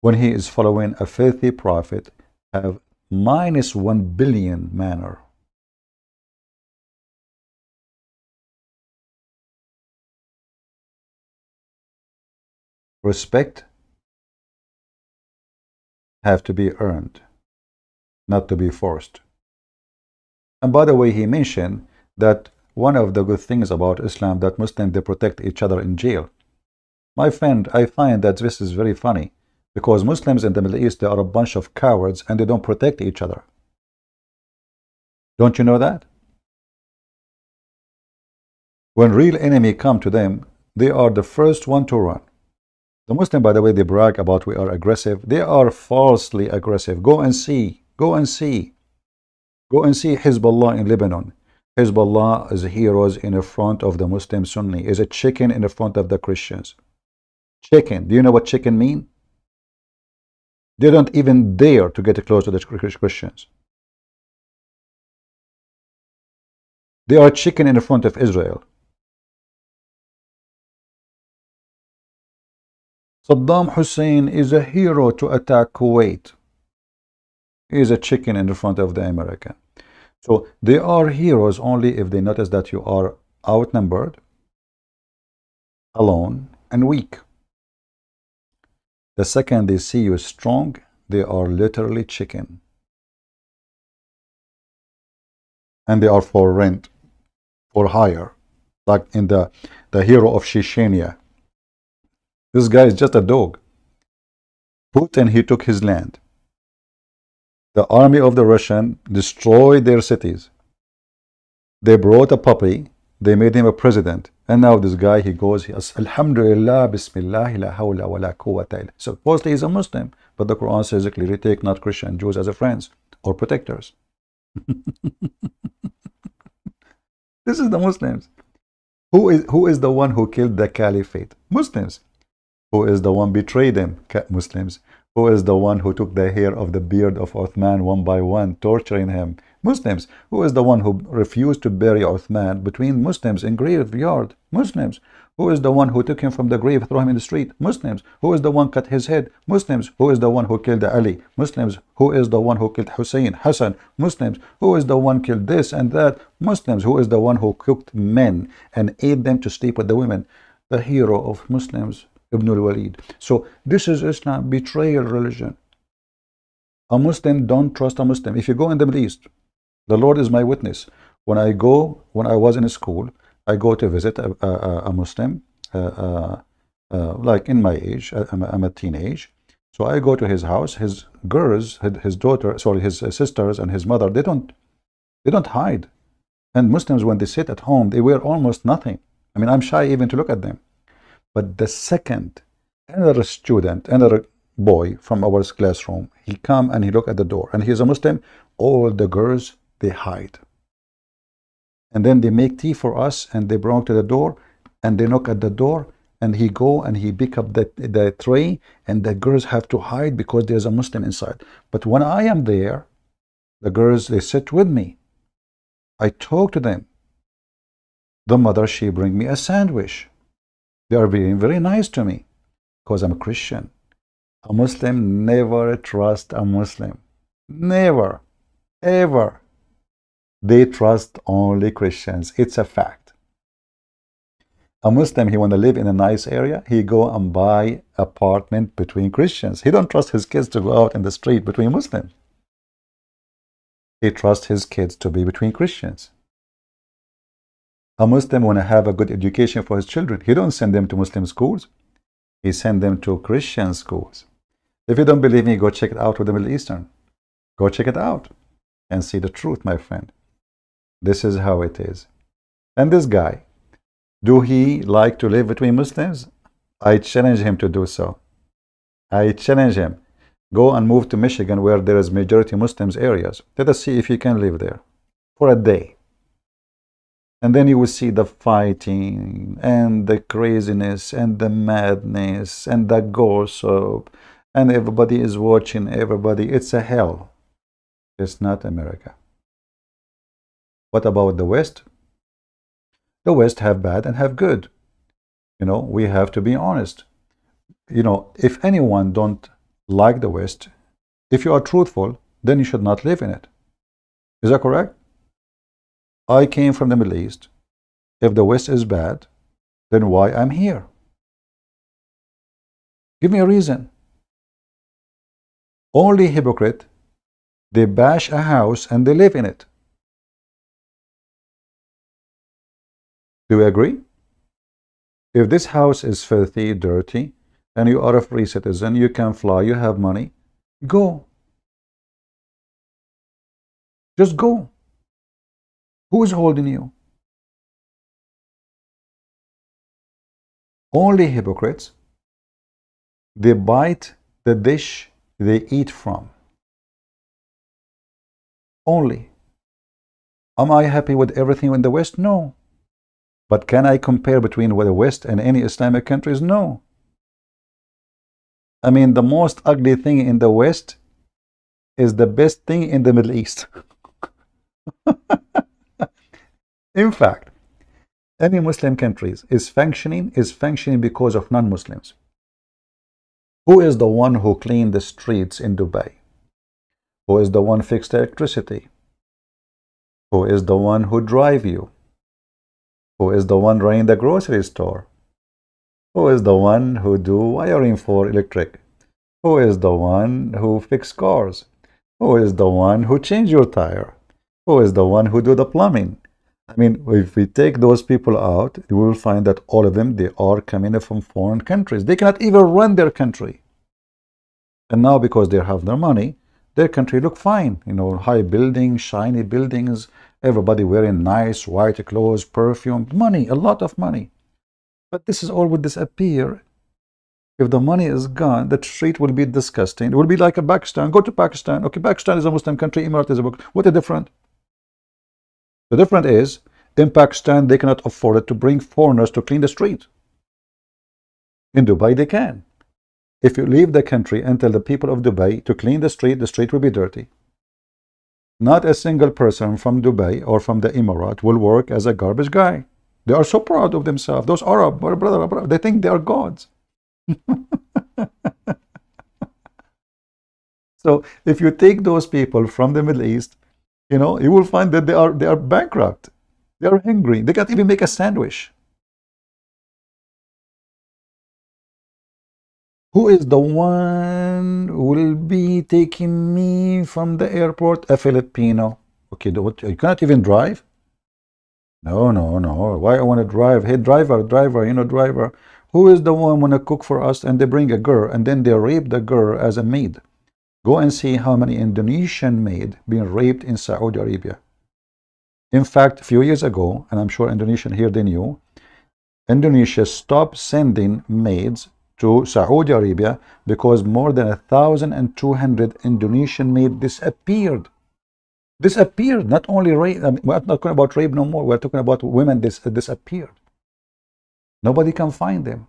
When he is following a filthy prophet, have -1 billion manner. Respect have to be earned, not to be forced. And by the way, he mentioned that one of the good things about Islam that Muslims, they protect each other in jail. My friend, I find that this is very funny, because Muslims in the Middle East, they are a bunch of cowards and they don't protect each other. Don't you know that? When real enemy come to them, they are the first one to run. The Muslim, by the way, they brag about we are aggressive. They are falsely aggressive. Go and see. Go and see. Go and see Hezbollah in Lebanon. Hezbollah is heroes in the front of the Muslim Sunni. Is a chicken in the front of the Christians. Chicken. Do you know what chicken mean? They don't even dare to get close to the Christians. They are chicken in the front of Israel. Saddam Hussein is a hero to attack Kuwait. He is a chicken in the front of the American. So they are heroes only if they notice that you are outnumbered, alone, and weak. The second they see you strong, they are literally chicken. And they are for rent, for hire. Like in the hero of Chechnya. This guy is just a dog. Putin, he took his land. The army of the Russian destroyed their cities. They brought a puppy. They made him a president. And now this guy, he goes, he says, Alhamdulillah, Bismillah, la hawla wa la quwwata illa. Supposedly he's a Muslim, but the Quran says clearly, take not Christian Jews as a friends or protectors. This is the Muslims. Who is the one who killed the caliphate? Muslims. Who is the one betrayed them? Muslims. Who is the one who took the hair of the beard of Uthman one by one, torturing him? Muslims. Who is the one who refused to bury Uthman between Muslims in graveyard? Muslims. Who is the one who took him from the grave, threw him in the street? Muslims. Who is the one cut his head? Muslims. Who is the one who killed Ali? Muslims. Who is the one who killed Hussein, Hassan? Muslims. Who is the one killed this and that? Muslims. Who is the one who cooked men and ate them to sleep with the women? The hero of Muslims, Ibn al-Walid. So this is Islam, betrayal religion. A Muslim don't trust a Muslim. If you go in the Middle East, the Lord is my witness. When I was in school, I go to visit a Muslim, like in my age. I'm a teenage. So I go to his house. His girls, his daughter, sorry, his sisters and his mother, they don't hide. And Muslims, when they sit at home, they wear almost nothing. I mean, I'm shy even to look at them. But the second another student, another boy from our classroom, he come and he look at the door, and he's a Muslim, all the girls, they hide. And then they make tea for us, and they bring to the door, and they knock at the door, and he go and he pick up the tray, and the girls have to hide because there's a Muslim inside. But when I am there, the girls, they sit with me. I talk to them. The mother, she bring me a sandwich. They are being very nice to me because I'm a Christian. A Muslim never trust a Muslim. Never. Ever. They trust only Christians. It's a fact. A Muslim, he want to live in a nice area, he go and buy apartment between Christians. He don't trust his kids to go out in the street between Muslims. He trusts his kids to be between Christians. A Muslim want to have a good education for his children. He don't send them to Muslim schools. He send them to Christian schools. If you don't believe me, go check it out with the Middle Eastern. Go check it out and see the truth, my friend. This is how it is. And this guy, do he like to live between Muslims? I challenge him to do so. I challenge him. Go and move to Michigan where there is majority Muslims areas. Let us see if you can live there for a day. And then you will see the fighting and the craziness and the madness and the gossip. And everybody is watching everybody. It's a hell. It's not America. What about the West? The West have bad and have good. You know, we have to be honest. You know, if anyone don't like the West, if you are truthful, then you should not live in it. Is that correct? I came from the Middle East. If the West is bad, then why I'm here? Give me a reason. Only hypocrite, they bash a house and they live in it. Do you agree? If this house is filthy, dirty, and you are a free citizen, you can fly, you have money, go. Just go. Who is holding you? Only hypocrites, they bite the dish they eat from. Only. Am I happy with everything in the West? No. But can I compare between the West and any Islamic countries? No. I mean, the most ugly thing in the West is the best thing in the Middle East. In fact, any Muslim countries is functioning because of non-Muslims. Who is the one who cleaned the streets in Dubai? Who is the one who fixed the electricity? Who is the one who drive you? Who is the one running the grocery store? Who is the one who do wiring for electric? Who is the one who fix cars? Who is the one who change your tire? Who is the one who do the plumbing? I mean, if we take those people out, you will find that all of them, they are coming from foreign countries. They cannot even run their country. And now because they have their money, their country look fine. You know, high buildings, shiny buildings, everybody wearing nice white clothes, perfume, money, a lot of money. But this is all will disappear. If the money is gone, the street will be disgusting. It will be like a Pakistan. Go to Pakistan. Okay, Pakistan is a Muslim country. Emirat is a book. What is different? The difference is, in Pakistan, they cannot afford it to bring foreigners to clean the street. In Dubai, they can. If you leave the country and tell the people of Dubai to clean the street will be dirty. Not a single person from Dubai or from the Emirat will work as a garbage guy. They are so proud of themselves. Those Arab, brother, they think they are gods. So if you take those people from the Middle East, you know, you will find that they are bankrupt. They are hungry. They can't even make a sandwich. Who is the one who will be taking me from the airport? A Filipino. Okay, you cannot even drive? No, no, no. Why I want to drive? Hey, driver, driver. Who is the one want to cook for us? And they bring a girl, and then they rape the girl as a maid. Go and see how many Indonesian maid being raped in Saudi Arabia. In fact, a few years ago, and I'm sure Indonesian here they knew, Indonesia stopped sending maids to Saudi Arabia because more than 1,200 Indonesian maids disappeared. Disappeared. Not only rape. I mean, we're not talking about rape no more. We're talking about women disappeared. Nobody can find them.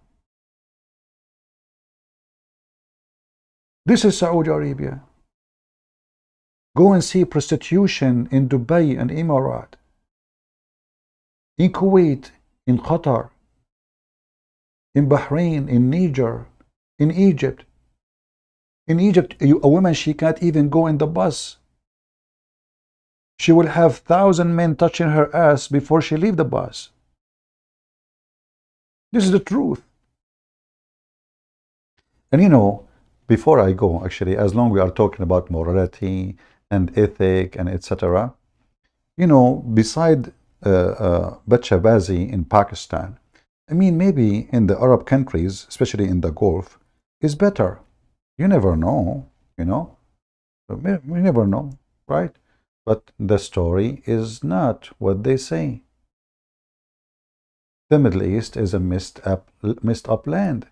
This is Saudi Arabia. Go and see prostitution in Dubai and Emirat, in Kuwait, in Qatar, in Bahrain, in Niger, in Egypt. In Egypt, a woman, she can't even go in the bus. She will have 1,000 men touching her ass before she leave the bus. This is the truth. And you know, before I go, actually, as long as we are talking about morality and ethic and etc., you know, beside Bachabazi in Pakistan, I mean, maybe in the Arab countries, especially in the Gulf, is better. You never know, you know. We never know, right? But the story is not what they say. The Middle East is a messed up land.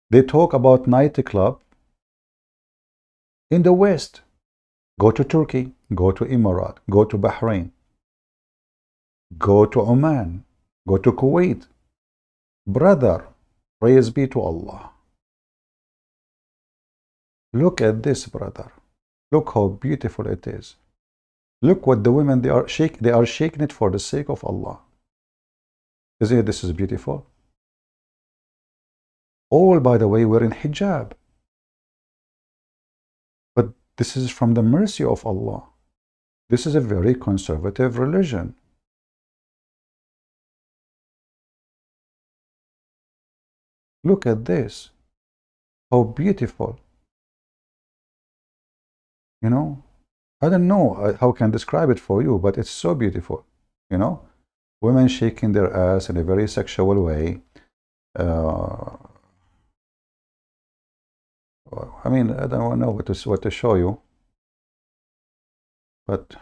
They talk about nightclub in the West. Go to Turkey, go to Emirat, go to Bahrain, go to Oman, go to Kuwait. Brother, praise be to Allah. Look at this, brother. Look how beautiful it is. Look what the women, they are shaking it for the sake of Allah. Isn't it, this is beautiful? All, by the way, wearing hijab. But this is from the mercy of Allah. This is a very conservative religion. Look at this. How beautiful. You know, I don't know how I can describe it for you, but it's so beautiful. You know, women shaking their ass in a very sexual way. I mean, I don't know what to show you, but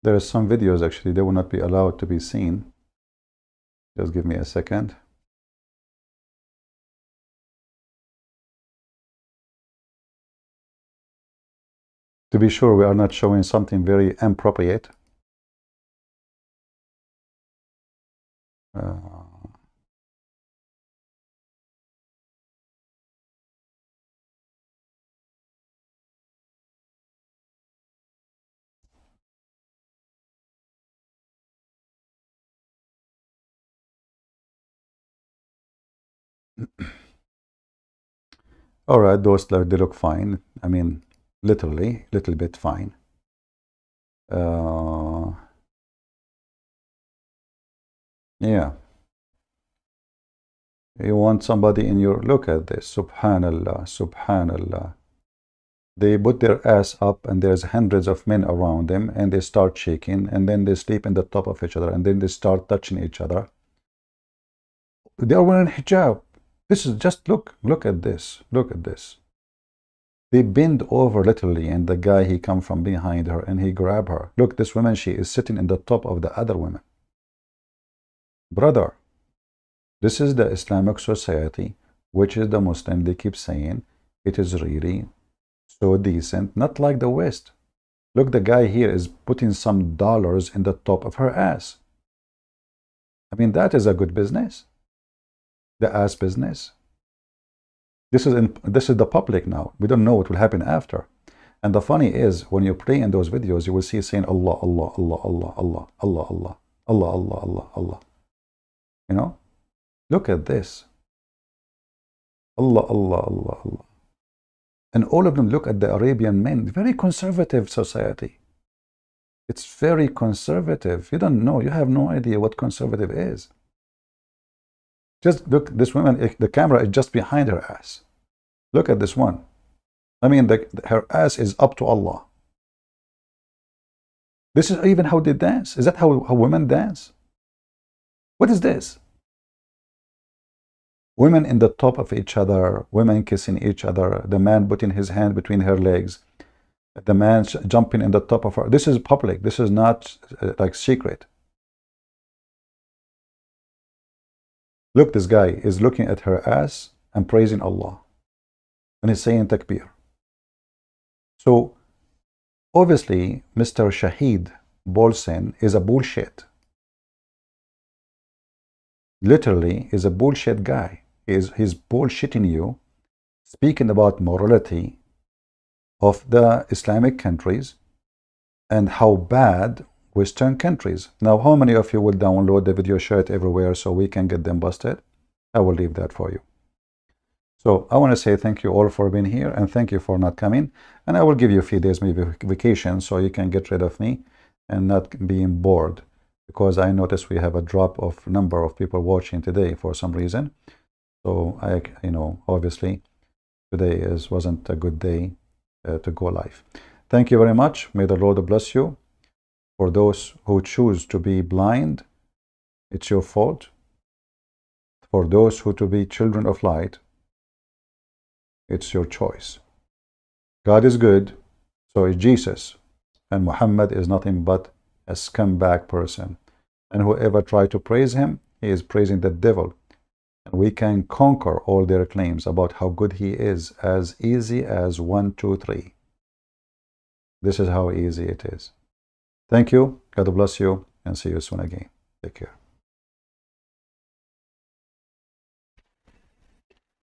there are some videos actually they will not be allowed to be seen. Just give me a second. To be sure, we are not showing something very inappropriate. All right, those they look fine. I mean, literally, little bit fine. Yeah. You want somebody in your, look at this, subhanallah, subhanallah. They put their ass up and there's hundreds of men around them and they start shaking and then they sleep in the top of each other and then they start touching each other. They are wearing hijab. This is just, look at this, look at this. They bend over literally and the guy, he come from behind her and he grab her. Look, this woman, she is sitting in the top of the other women. Brother, this is the Islamic society, which is the Muslim. They keep saying it is really so decent, not like the West. Look, the guy here is putting some dollars in the top of her ass. I mean, that is a good business. The ass business. This is the public now. We don't know what will happen after. And the funny is, when you play in those videos, you will see saying Allah, Allah, Allah, Allah, Allah, Allah, Allah, Allah, Allah, Allah, Allah. You know? Look at this. Allah, Allah, Allah, Allah. And all of them, look at the Arabian men. Very conservative society. It's very conservative. You don't know. You have no idea what conservative is. Just look, this woman, the camera is just behind her ass. Look at this one. I mean, her ass is up to Allah. This is even how they dance. Is that how women dance? What is this? Women in the top of each other, women kissing each other, the man putting his hand between her legs, the man jumping in the top of her. This is public. This is not like secret. Look, this guy is looking at her ass and praising Allah. And he's saying takbir. So, obviously, Mr. Shahid Bolsen is a bullshit. Literally, is a bullshit guy. He's bullshitting you, speaking about morality of the Islamic countries and how bad Western countries. Now, how many of you will download the video, share it everywhere so we can get them busted? I will leave that for you. So I want to say thank you all for being here and thank you for not coming. And I will give you a few days, maybe vacation, so you can get rid of me and not being bored. Because I noticed we have a drop of number of people watching today for some reason. So obviously today wasn't a good day to go live. Thank you very much. May the Lord bless you. For those who choose to be blind, it's your fault. For those who to be children of light, it's your choice. God is good, so is Jesus. And Muhammad is nothing but a scumbag person. And whoever try to praise him, he is praising the devil. And we can conquer all their claims about how good he is as easy as 1, 2, 3. This is how easy it is. Thank you. God bless you and see you soon again. Take care.